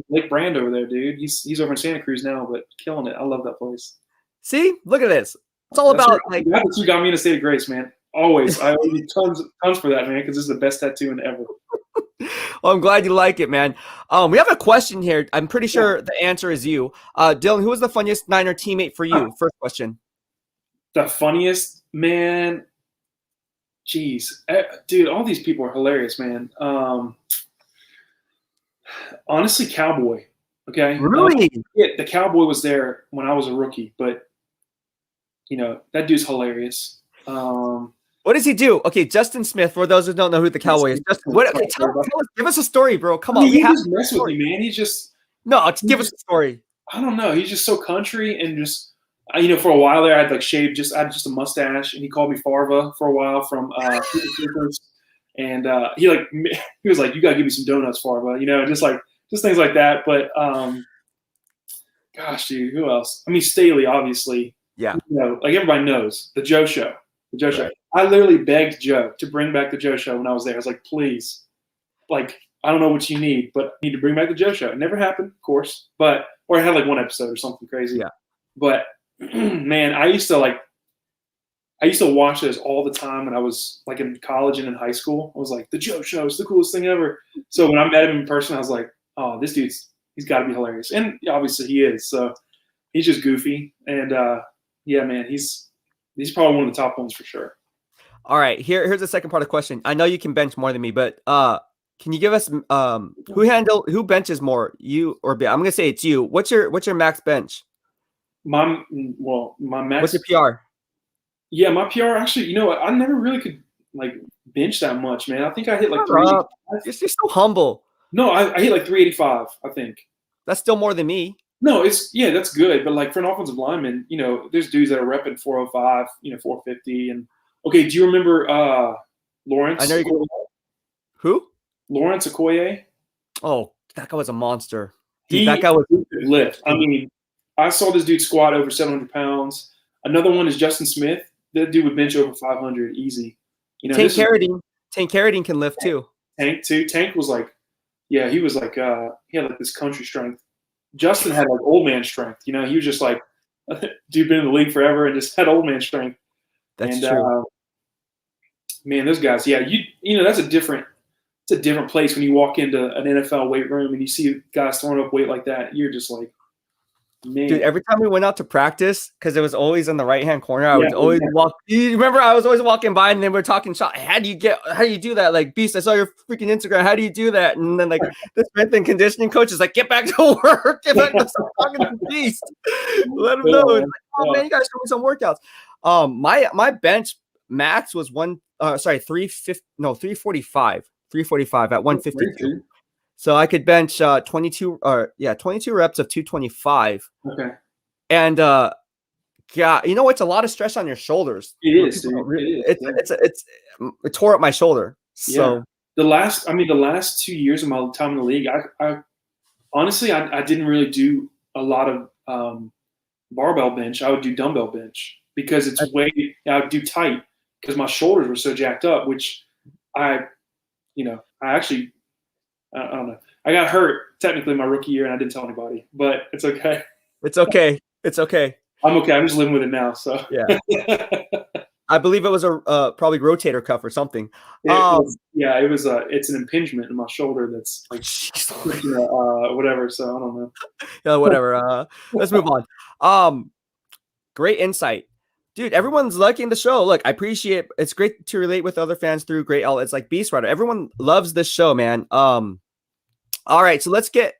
Lake Brand over there, dude. He's over in Santa Cruz now, but killing it. I love that place. See, look at this. It's all about like that's you got me in a State of Grace, man. Always. I owe you tons for that, man, because this is the best tattooing ever. Well, I'm glad you like it, man. We have a question here. I'm pretty sure the answer is you. Dillon, who was the funniest Niner teammate for you? First question. The funniest, man. Jeez. Dude, all these people are hilarious, man. Honestly, Cowboy. Okay. Really? The Cowboy was there when I was a rookie, but you know, that dude's hilarious. What does he do? Okay, Justin Smith, for those who don't know who the Cowboy is. Justin, tell us, give us a story, bro. Come on. He just mess with me, man. Give us a story. I don't know. He's just so country and just, you know, for a while there, I had like shaved, I had just a mustache, and he called me Farva for a while from and he was like, you gotta give me some donuts, Farva, you know, just things like that. But gosh, dude, who else? I mean, Staley, obviously. Yeah. You know, like everybody knows the Joe Show. The Joe Show. I literally begged Joe to bring back the Joe Show when I was there. I was like, please, like, I don't know what you need, but I need to bring back the Joe Show. It never happened, of course, or I had like one episode or something crazy. Yeah. But man, I used to watch this all the time when I was like in college and in high school. I was like, the Joe Show is the coolest thing ever. So when I met him in person, I was like, oh, this dude's, he's got to be hilarious. And obviously he is. So he's just goofy. And yeah, man, he's probably one of the top ones for sure. All right, here's the second part of the question. I know you can bench more than me, but can you give us who benches more, you or B? I'm gonna say it's you. What's your max bench? My max. What's your PR? Yeah, my PR actually. You know what? I never really could like bench that much, man. I think I hit like 3. You're so humble. No, I hit like 385, I think. That's still more than me. No, that's good. But like for an offensive lineman, there's dudes that are repping 405, 450. And okay, do you remember Lawrence? I know you. Who? Lawrence Okoye. Oh, that guy was a monster. Dude, that guy was lift. I mean, I saw this dude squat over 700 pounds. Another one is Justin Smith. That dude would bench over 500 easy. Tank Carradine can lift too. Tank too. Tank was like, yeah, he was like, he had like this country strength. Justin had like old man strength. He was just like, dude been in the league forever and just had old man strength. That's true. Man, those guys, yeah, that's a different place when you walk into an NFL weight room and you see guys throwing up weight like that. You're just like, man. Dude, every time we went out to practice, because it was always in the right-hand corner, I would always walk. You remember I was always walking by and then we're talking shot. How do you do that? Like, Beast, I saw your freaking Instagram. How do you do that? And then like the strength and conditioning coach is like, get back to work. Get back to talking to Beast. Let him know. It's like, oh man, you guys show me some workouts. My bench max was 345. 345 at 152. So I could bench 22 reps of 225. Okay. And yeah, it's a lot of stress on your shoulders. It is. Dude. It tore up my shoulder. So the last 2 years of my time in the league, I honestly I didn't really do a lot of barbell bench. I would do dumbbell bench because I would do tight because my shoulders were so jacked up, which I don't know. I got hurt technically my rookie year and I didn't tell anybody, but it's okay. It's okay. I'm okay. I'm just living with it now. So yeah. I believe it was a probably rotator cuff or something. It's an impingement in my shoulder that's like whatever. So I don't know. Yeah, whatever. Let's move on. Great insight. Dude, everyone's liking the show. Look, I appreciate it. It's great to relate with other fans through great outlets like BEASTwriter. Everyone loves this show, man. All right, so look at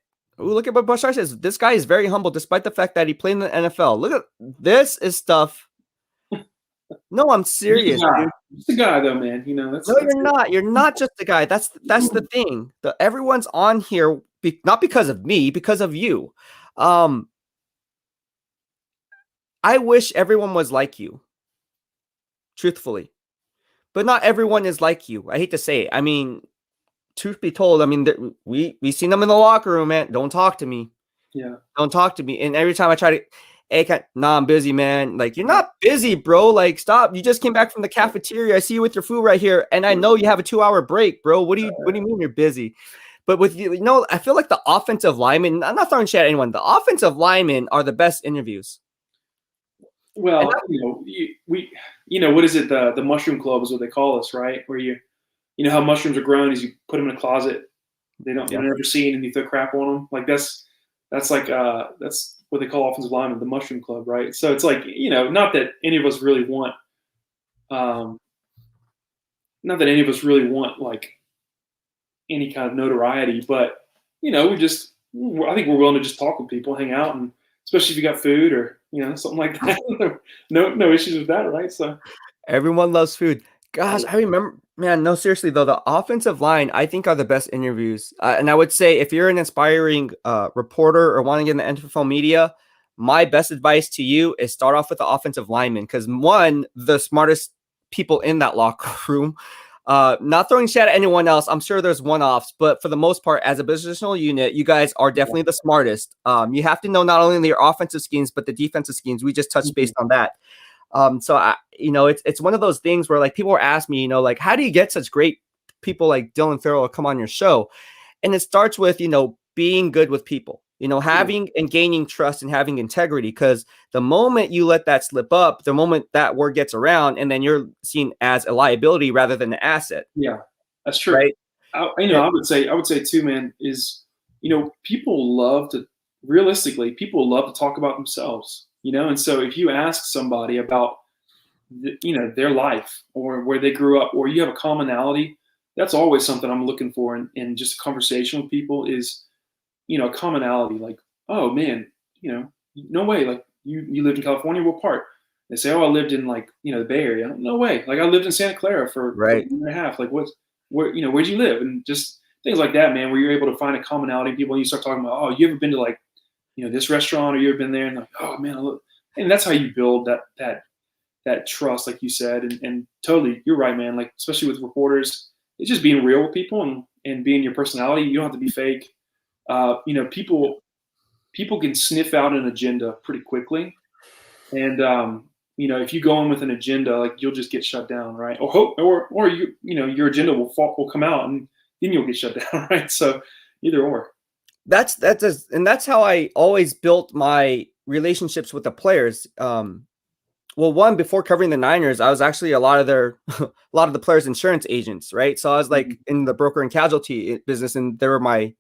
what Bashar says. This guy is very humble despite the fact that he played in the NFL. Look at this is stuff. No, I'm serious. Just a guy though, man. That's you're not. You're not just a guy. That's the thing. Everyone's on here not because of me, because of you. I wish everyone was like you, truthfully, but not everyone is like you. I hate to say it. I mean, truth be told, we seen them in the locker room, man. Don't talk to me. Yeah. Don't talk to me. And every time I try to, hey, I'm busy, man. Like, you're not busy, bro. Like, stop. You just came back from the cafeteria. I see you with your food right here. And I know you have a 2-hour break, bro. What do you mean you're busy? But with I feel like the offensive linemen, I'm not throwing shit at anyone. The offensive linemen are the best interviews. Well, what is it? The mushroom club is what they call us, right? Where how mushrooms are grown is you put them in a closet. They're never seen, and you throw crap on them. Like that's what they call offensive linemen, the mushroom club, right? So it's like not that any of us really want, like any kind of notoriety, but I think we're willing to just talk with people, hang out, and especially if you got food or something like that. no issues with that, right? So everyone loves food. Gosh, I remember, man. No, seriously though, the offensive line I think are the best interviews, and I would say if you're an aspiring reporter or want to get in the NFL media, my best advice to you is start off with the offensive lineman because one, the smartest people in that locker room. Not throwing shit at anyone else. I'm sure there's one-offs, but for the most part, as a positional unit, you guys are definitely the smartest. You have to know not only your offensive schemes, but the defensive schemes. We just touched based on that. So it's one of those things where like people were asking me, like, how do you get such great people like Dillon Farrell to come on your show? And it starts with, being good with people, having and gaining trust and having integrity. Because the moment you let that slip up, the moment that word gets around, and then you're seen as a liability rather than an asset. Yeah, that's true. Right. I would say too, man, is, people love to talk about themselves, and so if you ask somebody about, their life or where they grew up, or you have a commonality, that's always something I'm looking for in just a conversation with people is, a commonality. Like, oh man, no way. Like you lived in California, what part? They say, oh, I lived in like, the Bay Area. No way. Like I lived in Santa Clara for a year and a half. Like where'd you live? And just things like that, man, where you're able to find a commonality in people, and you start talking about, oh, you ever been to like, this restaurant, or you ever been there, and like, oh man, and that's how you build that trust, like you said, and totally, you're right, man. Like, especially with reporters, it's just being real with people and being your personality. You don't have to be fake. People can sniff out an agenda pretty quickly, and if you go in with an agenda, like, you'll just get shut down, right? Or your agenda will come out, and then you'll get shut down, right? So either or. That's how I always built my relationships with the players. Well, one, before covering the Niners, I was actually a lot of the players' insurance agents, right? So I was like in the broker and casualty business, and they were my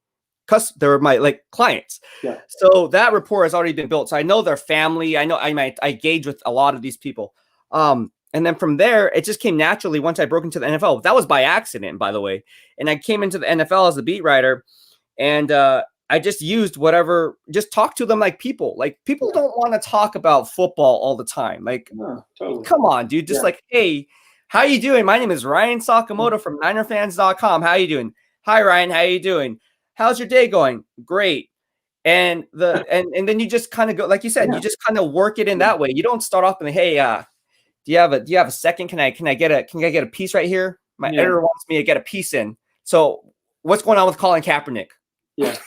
like clients. Yeah. So that rapport has already been built. So I know their family. I know I gauge with a lot of these people. And then from there, it just came naturally once I broke into the NFL. That was by accident, by the way. And I came into the NFL as a beat writer, and I just used whatever, just talk to them like people. Like, people don't want to talk about football all the time. Like, No, totally. Come on, dude. Just like, hey, how you doing? My name is Ryan Sakamoto from NinerFans.com. How you doing? Hi, Ryan. How you doing? How's your day going? Great. And then you just kind of go, like you said, you just kind of work it in that way. You don't start off and, hey, do you have a second? Can I get a piece right here? My editor wants me to get a piece in. So what's going on with Colin Kaepernick? Yeah.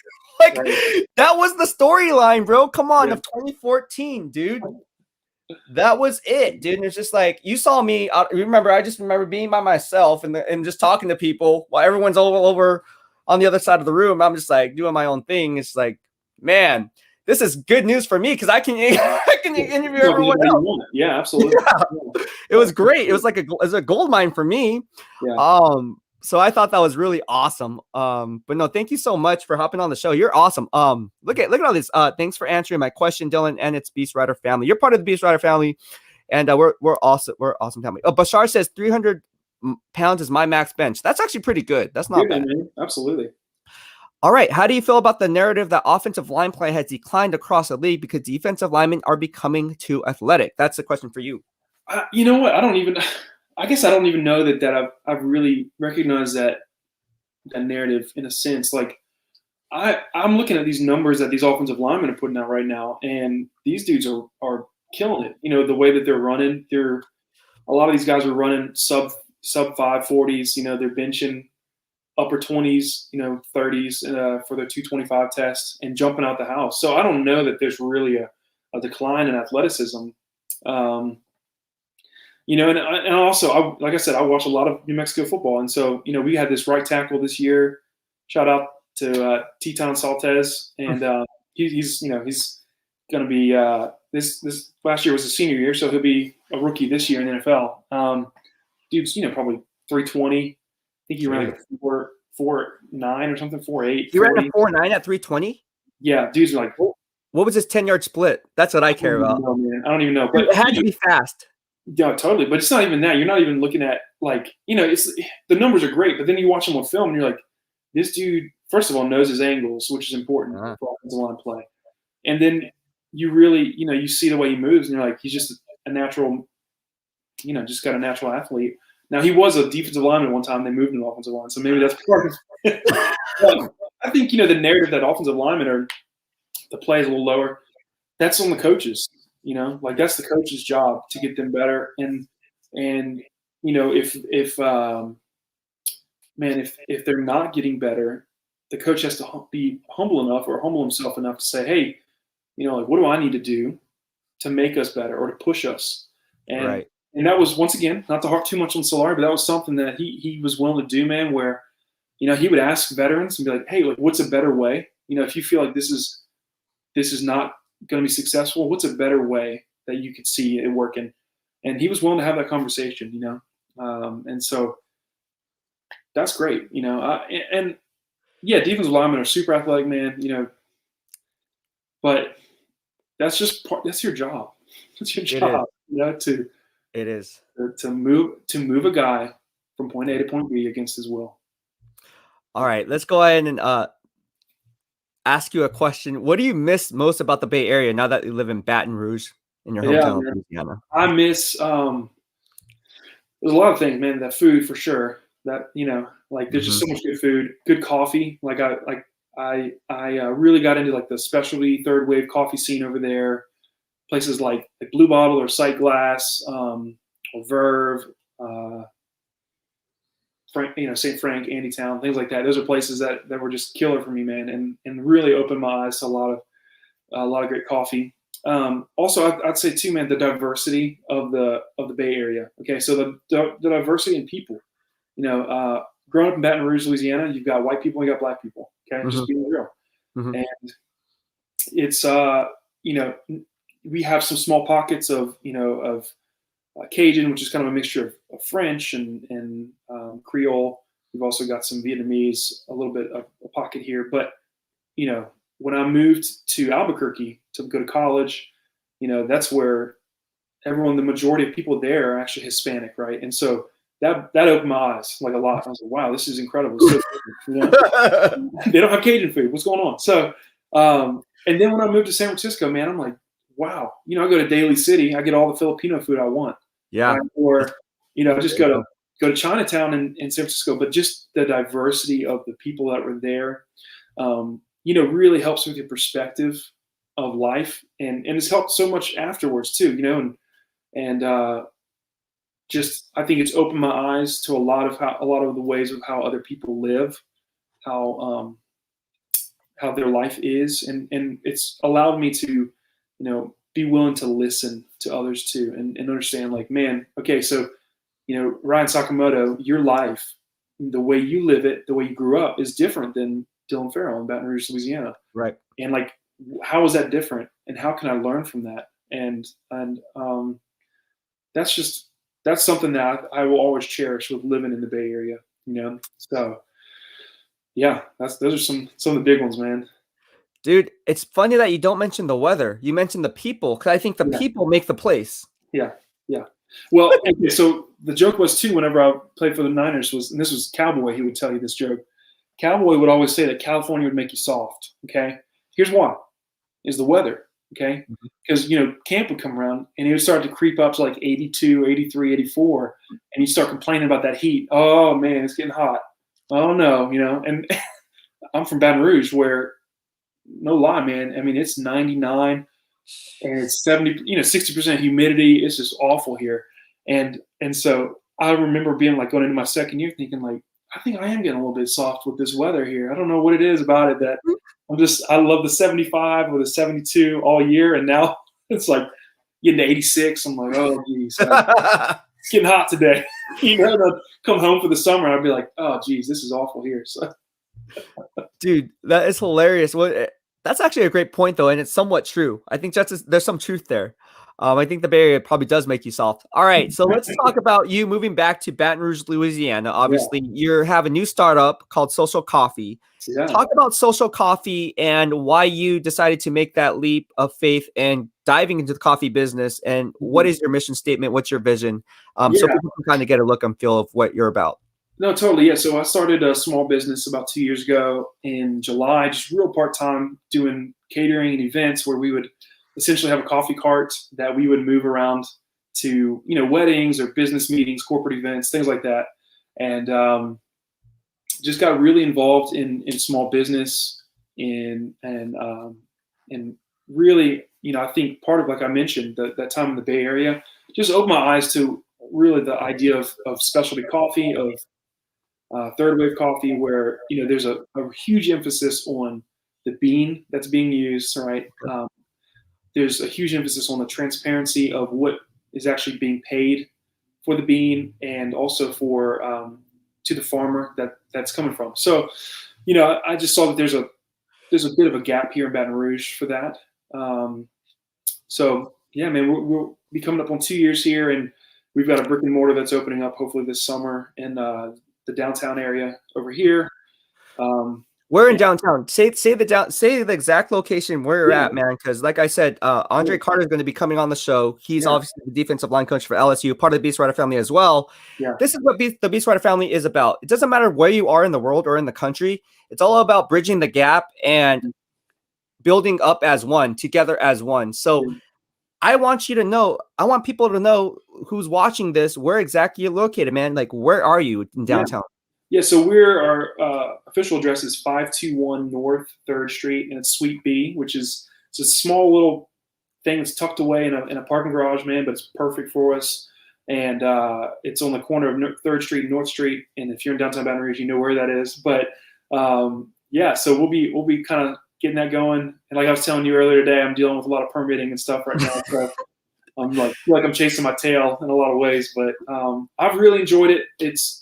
That was the storyline, bro. Come on, of 2014, dude. That was it, dude. And it's just like, you saw me. I just remember being by myself and just talking to people while everyone's all over on the other side of the room. I'm just like doing my own thing. It's like, man, this is good news for me because I can interview everyone else. Yeah, absolutely. Yeah. It was great. It was like a gold mine for me. Yeah. So I thought that was really awesome. But no, thank you so much for hopping on the show. You're awesome. Look at all this. Thanks for answering my question, Dillon, and its BEASTwriter family. You're part of the BEASTwriter family, and we're awesome family. Bashar says 300 pounds is my max bench. That's actually pretty good. That's not bad. Man. Absolutely. All right. How do you feel about the narrative that offensive line play has declined across the league because defensive linemen are becoming too athletic? That's the question for you. You know what? I guess I don't even know that I've really recognized that narrative in a sense. Like, I'm looking at these numbers that these offensive linemen are putting out right now, and these dudes are killing it. The way that they're running, a lot of these guys are running sub 540s. They're benching upper 20s, 30s for their 225 test and jumping out the house. So I don't know that there's really a decline in athleticism. And also, like I said, I watch a lot of New Mexico football. And so, we had this right tackle this year. Shout out to Teton Saltez. And he's going to be this last year was his senior year, so he'll be a rookie this year in the NFL. Dude's, probably 320. I think he ran like 4.9 or something, 4.8. He ran a 4.9 at 320? Yeah, dude's like, what was his 10-yard split? That's what I care about. No, man. I don't even know. But it had to be fast. Yeah, totally. But it's not even that. You're not even looking at, like, it's the numbers are great, but then you watch him on film and you're like, this dude, first of all, knows his angles, which is important for offensive line play. And then you really, you see the way he moves and you're like, he's just a natural, just got a natural athlete. Now, he was a defensive lineman one time. They moved him to offensive line, so maybe that's part of it. I think, the narrative that offensive linemen the play is a little lower, that's on the coaches. Like, that's the coach's job to get them better. And if they're not getting better, the coach has to be humble enough or humble himself enough to say, hey, like, what do I need to do to make us better or to push us? And that was, once again, not to harp too much on Solari, but that was something that he was willing to do, man, where, he would ask veterans and be like, hey, like, what's a better way? If you feel like this is not going to be successful, what's a better way that you could see it working? And he was willing to have that conversation, and so that's great, and yeah, defensive linemen are super athletic, man, but that's your job. That's your job, it is to move a guy from point A to point B against his will. All right, let's go ahead and ask you a question. What do you miss most about the Bay Area now that you live in Baton Rouge in your hometown of Louisiana? I miss there's a lot of things, man. That food for sure. That Like there's just so much good food, good coffee. I really got into like the specialty third wave coffee scene over there. Places like Blue Bottle or Sight Glass, or Verve, St. Frank, Andytown, things like that. Those are places that were just killer for me, man, and really opened my eyes to a lot of great coffee. Also, I'd say too, man, the diversity of the Bay Area. Okay, so the diversity in people. Growing up in Baton Rouge, Louisiana, you've got white people, you got black people. Okay, just being real. And it's we have some small pockets of Cajun, which is kind of a mixture of French and Creole. We've also got some Vietnamese, a little bit of a pocket here. But when I moved to Albuquerque to go to college, that's where the majority of people there are actually Hispanic, right? And so that opened my eyes like a lot. I was like, wow, this is incredible. So, they don't have Cajun food. What's going on? So, and then when I moved to San Francisco, man, I'm like, wow, I go to Daly City, I get all the Filipino food I want. Yeah. Right? Or, just go to Chinatown in San Francisco, but just the diversity of the people that were there, really helps with your perspective of life, and it's helped so much afterwards too, and just I think it's opened my eyes to a lot of the ways of how other people live, how their life is, and it's allowed me to, be willing to listen to others too, and understand, like, man, okay, so, Ryan Sakamoto, your life, the way you live it, the way you grew up is different than Dillon Farrell in Baton Rouge, Louisiana. Right. And like, how is that different? And how can I learn from that? And that's something that I will always cherish with living in the Bay Area, So yeah, those are some of the big ones, man. Dude, it's funny that you don't mention the weather. You mentioned the people, because I think the people make the place. Yeah. Well, okay, so the joke was too, whenever I played for the Niners, and this was Cowboy, he would tell you this joke. Cowboy would always say that California would make you soft. Okay, here's why: is the weather. Okay, because camp would come around and it would start to creep up to like 82, 83, 84, and you start complaining about that heat. Oh man, it's getting hot. Oh no, and I'm from Baton Rouge, where, no lie, man, I mean, it's 99 and it's 70, 60% humidity. It's just awful here. And so I remember being like, going into my second year thinking, like, I think I am getting a little bit soft with this weather here. I don't know what it is about it that I love the 75 or the 72 all year. And now it's like getting to 86. I'm like, oh geez, it's getting hot today. I'd come home for the summer and I'd be like, oh geez, this is awful here. So dude, that is hilarious. That's actually a great point, though, and it's somewhat true. I think there's some truth there. I think the Bay Area probably does make you soft. All right, so let's talk about you moving back to Baton Rouge, Louisiana. Obviously, you have a new startup called Social Coffee. Yeah. Talk about Social Coffee and why you decided to make that leap of faith and diving into the coffee business. And what is your mission statement? What's your vision? So people can kind of get a look and feel of what you're about. No, totally. Yeah. So I started a small business about 2 years ago in July, just real part-time, doing catering and events where we would essentially have a coffee cart that we would move around to, weddings or business meetings, corporate events, things like that. And just got really involved in small business and really, I think part of, like I mentioned, that time in the Bay Area just opened my eyes to really the idea of specialty coffee, of third wave coffee, where there's a huge emphasis on the bean that's being used, right? There's a huge emphasis on the transparency of what is actually being paid for the bean, and also for to the farmer that's coming from. So, I just saw that there's a bit of a gap here in Baton Rouge for that. So yeah, man, we'll be coming up on 2 years here, and we've got a brick and mortar that's opening up hopefully this summer in the downtown area over here. We're in downtown. Say the exact location where you're at, man. Because like I said, Andre Carter is going to be coming on the show. He's obviously the defensive line coach for LSU, part of the BEASTwriter family as well. Yeah. This is what the BEASTwriter family is about. It doesn't matter where you are in the world or in the country. It's all about bridging the gap and building up as one, together as one. So I want people to know who's watching this, where exactly you're located, man. Like, where are you in downtown? Yeah, so our official address is 521 North 3rd Street, and it's Suite B, which is it's a small little thing that's tucked away in a parking garage, man, but it's perfect for us. And it's on the corner of 3rd Street and North Street. And if you're in downtown Baton Rouge, you know where that is. But yeah, so we'll be kind of getting that going. And like I was telling you earlier today, I'm dealing with a lot of permitting and stuff right now. So I'm feel like I'm chasing my tail in a lot of ways. But I've really enjoyed it. It's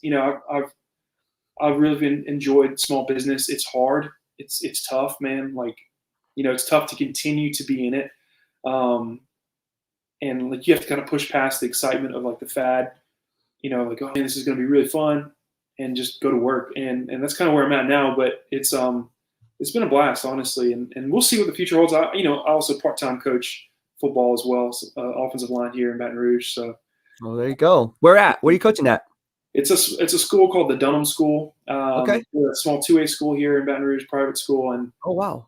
I've really enjoyed small business. It's hard. It's tough, man. Like, it's tough to continue to be in it. And like you have to kind of push past the excitement of like the fad, like, oh man, this is going to be really fun, and just go to work. And that's kind of where I'm at now. But it's been a blast, honestly. And we'll see what the future holds. I also part-time coach football as well, offensive line here in Baton Rouge. So, well, there you go. Where at? What are you coaching at? It's a school called the Dunham School. Okay. We're a small 2A school here in Baton Rouge, private school. And oh wow,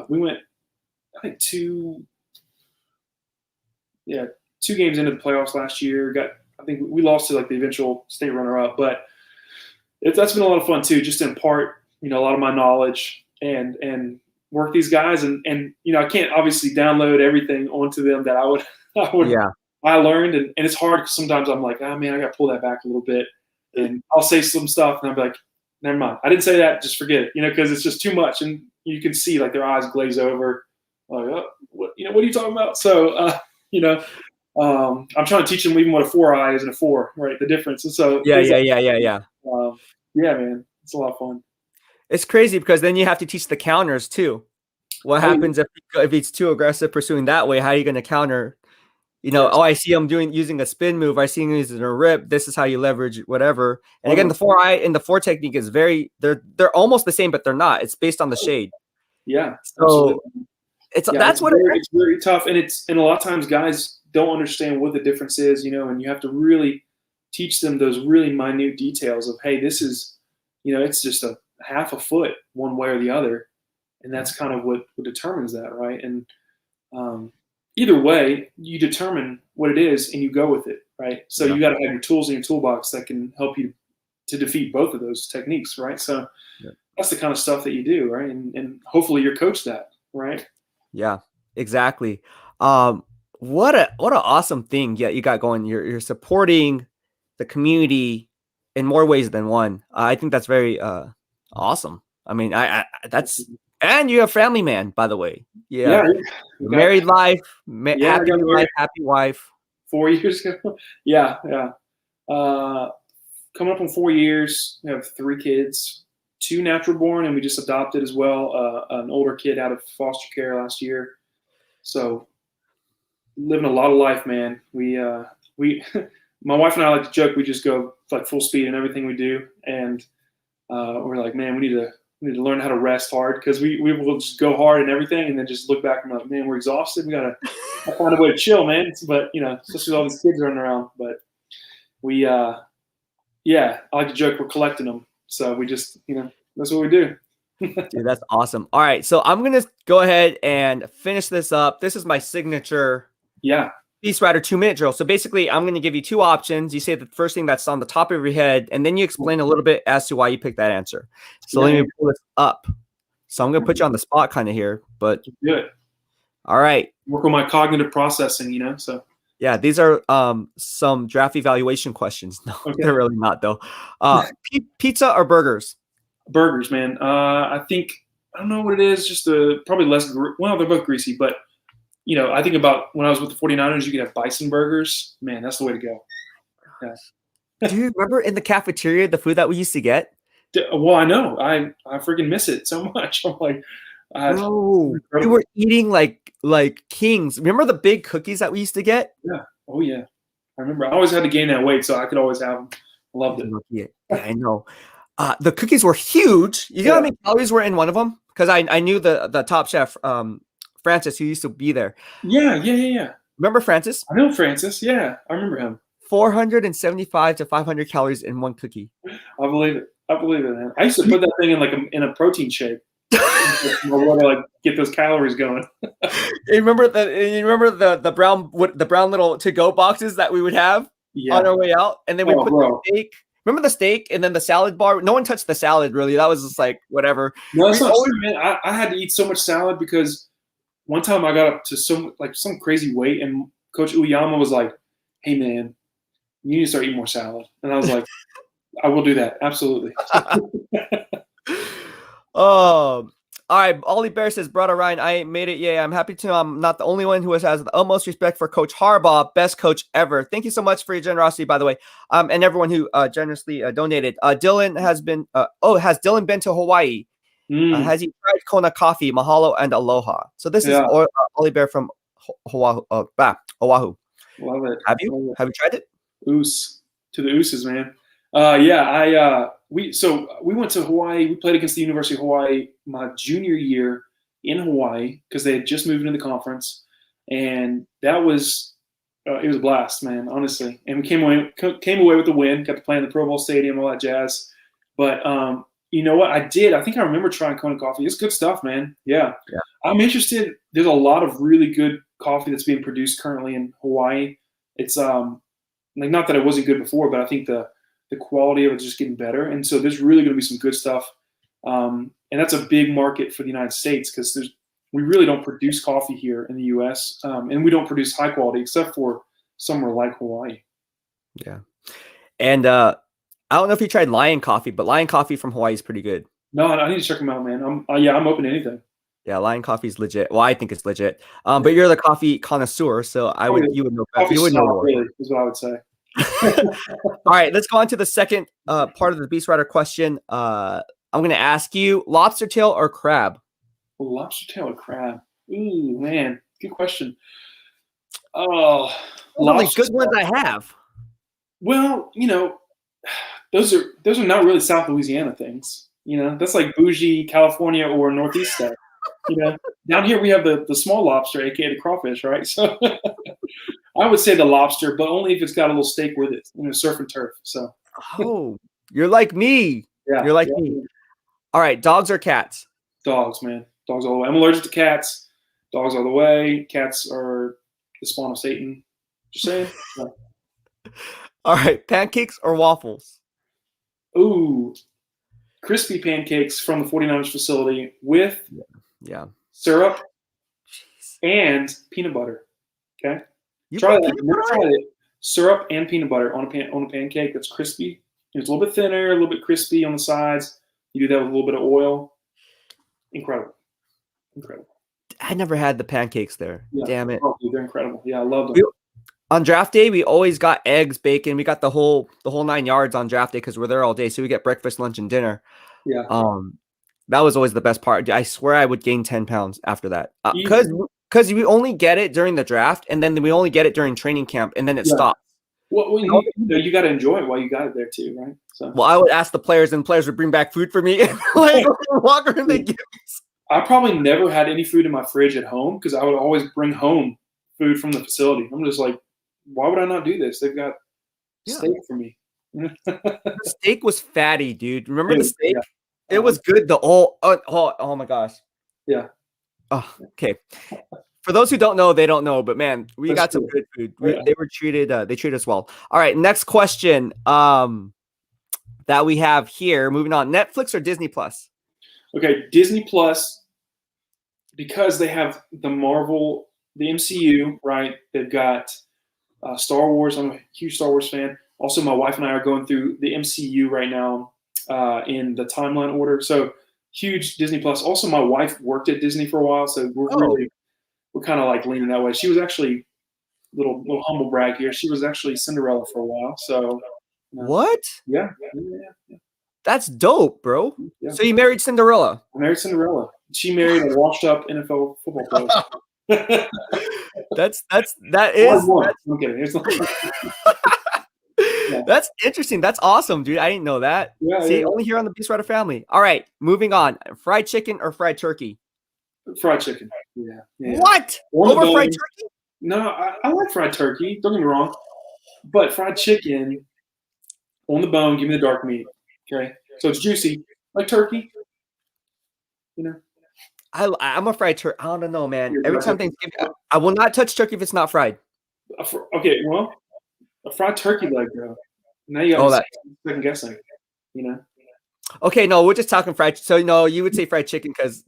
we went, I think two games into the playoffs last year. I think we lost to like the eventual state runner-up, but that's been a lot of fun too, just to impart a lot of my knowledge and work these guys. And I can't obviously download everything onto them that I learned, and it's hard because sometimes I'm like, oh man, I got to pull that back a little bit, and I'll say some stuff and I'll be like, never mind, I didn't say that, just forget it, because it's just too much, and you can see like their eyes glaze over, like, oh, what are you talking about? So I'm trying to teach them even what a 4i is and a 4, right? The difference. And so yeah. Yeah, man, it's a lot of fun. It's crazy because then you have to teach the counters too. What happens if he's too aggressive pursuing that way? How are you going to counter? Oh, I see him using a spin move. I see him using a rip. This is how you leverage whatever. And again, the 4i and the 4 technique is they're almost the same, but they're not. It's based on the shade. Yeah. So it's very tough, and a lot of times guys don't understand what the difference is, and you have to really teach them those really minute details of, hey, this is, it's just a half a foot one way or the other, and that's kind of what determines that, right? And either way, you determine what it is and you go with it, right? So you got to have your tools in your toolbox that can help you to defeat both of those techniques, right? So that's the kind of stuff that you do, right? And hopefully you're coached that, right? Yeah, exactly. What an awesome thing you got going. You're supporting the community in more ways than one. I think that's very awesome. I mean, and you're a family man, by the way. Yeah. Married life, happy life, happy wife. 4 years ago. Yeah. Coming up on 4 years. We have 3 kids, 2 natural born, and we just adopted as well an older kid out of foster care last year. So living a lot of life, man. We my wife and I like to joke, we just go like full speed in everything we do, and we're like, man, we need to learn how to rest hard, because we will just go hard in everything and then just look back and be like, man, we're exhausted. We gotta find a way to chill, man. But especially with all these kids running around. But we I like to joke we're collecting them. So we just that's what we do. Dude, that's awesome. All right, so I'm gonna go ahead and finish this up. This is my signature BEASTwriter 2-minute drill. So basically, I'm going to give you 2 options. You say the first thing that's on the top of your head, and then you explain a little bit as to why you picked that answer. So let me pull this up. So I'm going to put you on the spot kind of here, but good. All right. Work on my cognitive processing, so. Yeah, these are some draft evaluation questions. No, they're really not though. Pizza or burgers? Burgers, man. I think, I don't know what it is, just probably less, well, they're both greasy, but I think about when I was with the 49ers, you could have bison burgers. Man, that's the way to go. Yeah. Do you remember in the cafeteria the food that we used to get? Well, I know. I freaking miss it so much. I'm like, we were eating like kings. Remember the big cookies that we used to get? Yeah. Oh yeah. I remember. I always had to gain that weight, so I could always have them. I loved it. Yeah, I know. The cookies were huge. You know how many calories were in one of them? Because I knew the top chef, Francis, who used to be there. Yeah. Remember Francis? I know Francis. Yeah, I remember him. 475 to 500 calories in one cookie. I believe it, man. I used to put that thing in a protein shake. I want to get those calories going. You remember the brown little to-go boxes that we would have on our way out, and then we put the steak Remember the steak and then the salad bar? No one touched the salad really. That was just like whatever. No, that's not true, man. I had to eat so much salad because one time I got up to some crazy weight, and Coach Uyama was like, "Hey, man, you need to start eating more salad." And I was like, "I will do that, absolutely." All right. Ollie Bear says, Brother Ryan, I made it. Yeah, I'm happy to know I'm not the only one who has the utmost respect for Coach Harbaugh, best coach ever. Thank you so much for your generosity, by the way. And everyone who generously donated. Dylan has been, has Dylan been to Hawaii? Has he tried Kona coffee, Mahalo, and Aloha? So this is Ollie Bear from Oahu. Love it. Have you tried it? Oos. To the ooses, man. We went to Hawaii. We played against the University of Hawaii my junior year in Hawaii because they had just moved into the conference, and that was it was a blast, man. Honestly, and we came away with the win. Got to play in the Pro Bowl stadium, all that jazz. But you know what? I think I remember trying Kona coffee. It's good stuff, man. Yeah. I'm interested. There's a lot of really good coffee that's being produced currently in Hawaii. It's not that it wasn't good before, but I think the quality of it is just getting better. And so there's really going to be some good stuff. And that's a big market for the United States because we really don't produce coffee here in the U.S. And we don't produce high quality except for somewhere like Hawaii. Yeah. And I don't know if you tried Lion Coffee, but Lion Coffee from Hawaii is pretty good. No, I need to check them out, man. I'm open to anything. Yeah, Lion Coffee is legit. Well, I think it's legit. But you're the coffee connoisseur, so you would know better. You would know more. Really, is what I would say. All right, let's go on to the second part of the BEASTwriter question. I'm going to ask you, lobster tail or crab? Lobster tail or crab? Ooh, man, good question. Oh, only good ones I have. Well, those are not really South Louisiana things. That's like bougie California or Northeast stuff. Down here we have the small lobster, aka the crawfish, right? So I would say the lobster, but only if it's got a little steak with it, surf and turf. So you're like me. Yeah, you're like me. All right, dogs or cats? Dogs, man. Dogs all the way. I'm allergic to cats. Dogs all the way. Cats are the spawn of Satan. Just saying. Yeah. All right, pancakes or waffles? Ooh, crispy pancakes from the 49ers facility with syrup and peanut butter. Okay, try that. Never tried it. Syrup and peanut butter on a pancake that's crispy. It's a little bit thinner, a little bit crispy on the sides. You do that with a little bit of oil. Incredible. I never had the pancakes there. Yeah. Damn it. Oh, they're incredible. Yeah, I love them. On draft day, we always got eggs, bacon. We got the whole 9 yards on draft day because we're there all day. So we get breakfast, lunch, and dinner. Yeah. That was always the best part. I swear I would gain 10 pounds after that because we only get it during the draft, and then we only get it during training camp, and then it stops. Well, you got to enjoy it while you got it there too, right? So. Well, I would ask the players, and players would bring back food for me, and walk around the games. I probably never had any food in my fridge at home because I would always bring home food from the facility. I'm just like, why would I not do this? They've got steak for me. The steak was fatty, dude. Remember the steak? Yeah. It was good. Oh my gosh. Yeah. Oh, okay. For those who don't know, they don't know, but man, we got some good food. They were treated. They treated us well. All right, next question. That we have here. Moving on. Netflix or Disney Plus? Okay, Disney Plus, because they have the Marvel, the MCU, right? They've got Star Wars. I'm a huge Star Wars fan. Also, my wife and I are going through the MCU right now in the timeline order. So huge Disney Plus. Also, my wife worked at Disney for a while, so we're kind of like leaning that way. She was actually little humble brag here. She was actually Cinderella for a while. So what? Yeah. That's dope, bro. Yeah. So you married Cinderella? I married Cinderella. She married a washed-up NFL football player. That is. I'm kidding. That's interesting. That's awesome, dude. I didn't know that. Only here on the BEASTwriter family. All right, moving on. Fried chicken or fried turkey? Fried chicken. Yeah. What? Over fried turkey? No, I like fried turkey. Don't get me wrong. But fried chicken on the bone, give me the dark meat. Okay, so it's juicy like turkey. I'm a fried turkey. I don't know, man. Every time Thanksgiving, I will not touch turkey if it's not fried. Okay, well, a fried turkey leg, though. Now you got Oh, me that. second guessing. You know. Okay, no, we're just talking fried. So no, you would say fried chicken because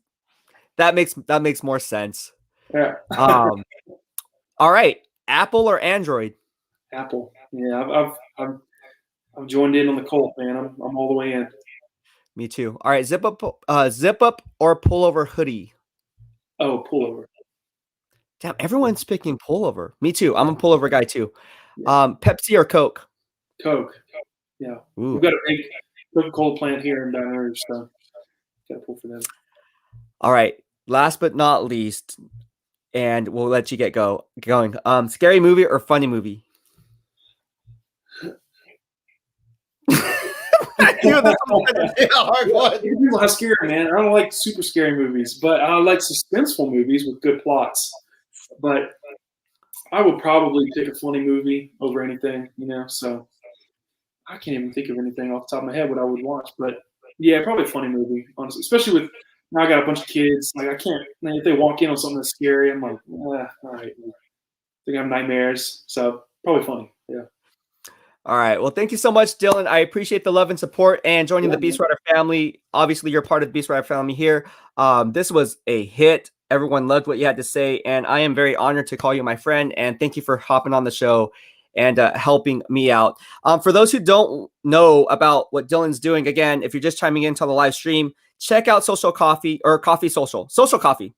that makes more sense. Yeah. All right, Apple or Android? Apple. Yeah, I've joined in on the cult, man. I'm all the way in. Me too. All right, zip up or pullover hoodie? Oh, pullover. Damn, everyone's picking pullover. Me too. I'm a pullover guy too. Yeah. Pepsi or Coke? Coke. Yeah. Ooh. We've got a big Coca-Cola plant here in Baton Rouge, so gotta pull for them. All right. Last but not least, and we'll let you get going. Scary movie or funny movie? I knew this was gonna be a hard one. People are scary, man. I don't like super scary movies, but I like suspenseful movies with good plots. But I would probably pick a funny movie over anything, you know. So I can't even think of anything off the top of my head what I would watch. But yeah, probably a funny movie, honestly. Especially with now I got a bunch of kids. Like I can't. If they walk in on something that's scary, I'm like, all right. I think I have nightmares. So probably funny. Yeah. All right. Well, thank you so much, Dillon. I appreciate the love and support and joining the BEASTwriter family. Obviously, you're part of the BEASTwriter family here. This was a hit. Everyone loved what you had to say, and I am very honored to call you my friend. And thank you for hopping on the show and helping me out. For those who don't know about what Dillon's doing, again, if you're just chiming into the live stream, check out Social Coffee or Coffee Social. Social Coffee.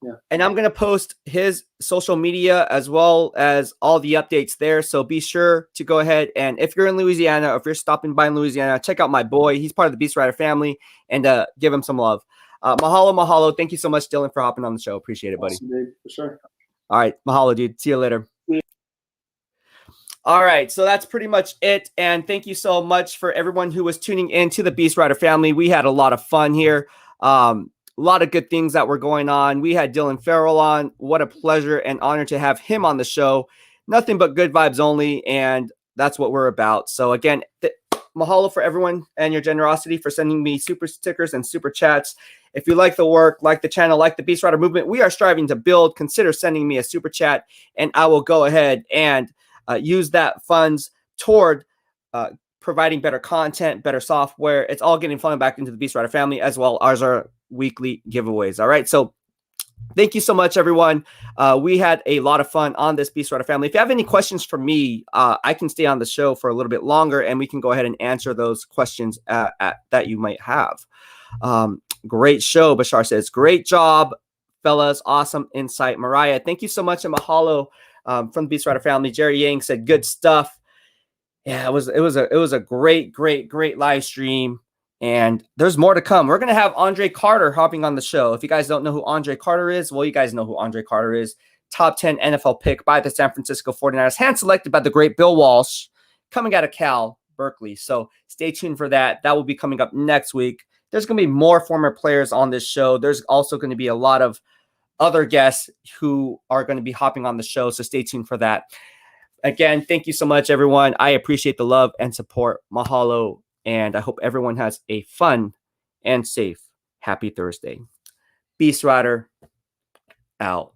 Yeah. And I'm going to post his social media as well as all the updates there. So be sure to go ahead. And if you're in Louisiana, or if you're stopping by in Louisiana, check out my boy. He's part of the BEASTwriter family, and give him some love. Mahalo. Thank you so much, Dillon, for hopping on the show. Appreciate it, buddy. Awesome, dude, for sure. All right. Mahalo, dude. See you later. Yeah. All right. So that's pretty much it. And thank you so much for everyone who was tuning in to the BEASTwriter family. We had a lot of fun here. A lot of good things that were going on. We had Dillon Farrell on. What a pleasure and honor to have him on the show. Nothing but good vibes only, and that's what we're about. So again, mahalo for everyone and your generosity for sending me super stickers and super chats. If you like the work, like the channel, like the BEASTwriter movement, we are striving to build. Consider sending me a super chat, and I will go ahead and use that funds toward providing better content, better software. It's all getting funneled back into the BEASTwriter family as well as our weekly giveaways. All right. So thank you so much, everyone. We had a lot of fun on this BEASTwriter family. If you have any questions for me, I can stay on the show for a little bit longer and we can go ahead and answer those questions that you might have. Great show. Bashar says, great job, fellas. Awesome insight. Mariah, thank you so much. And mahalo from the BEASTwriter family. Jerry Yang said, good stuff. Yeah, it was a great live stream. And there's more to come. We're going to have Andre Carter hopping on the show. If you guys don't know who Andre Carter is, well, you guys know who Andre Carter is. Top 10 NFL pick by the San Francisco 49ers, hand-selected by the great Bill Walsh, coming out of Cal, Berkeley. So stay tuned for that. That will be coming up next week. There's going to be more former players on this show. There's also going to be a lot of other guests who are going to be hopping on the show. So stay tuned for that. Again, thank you so much, everyone. I appreciate the love and support. Mahalo. And I hope everyone has a fun and safe, happy Thursday. BEASTwriter out.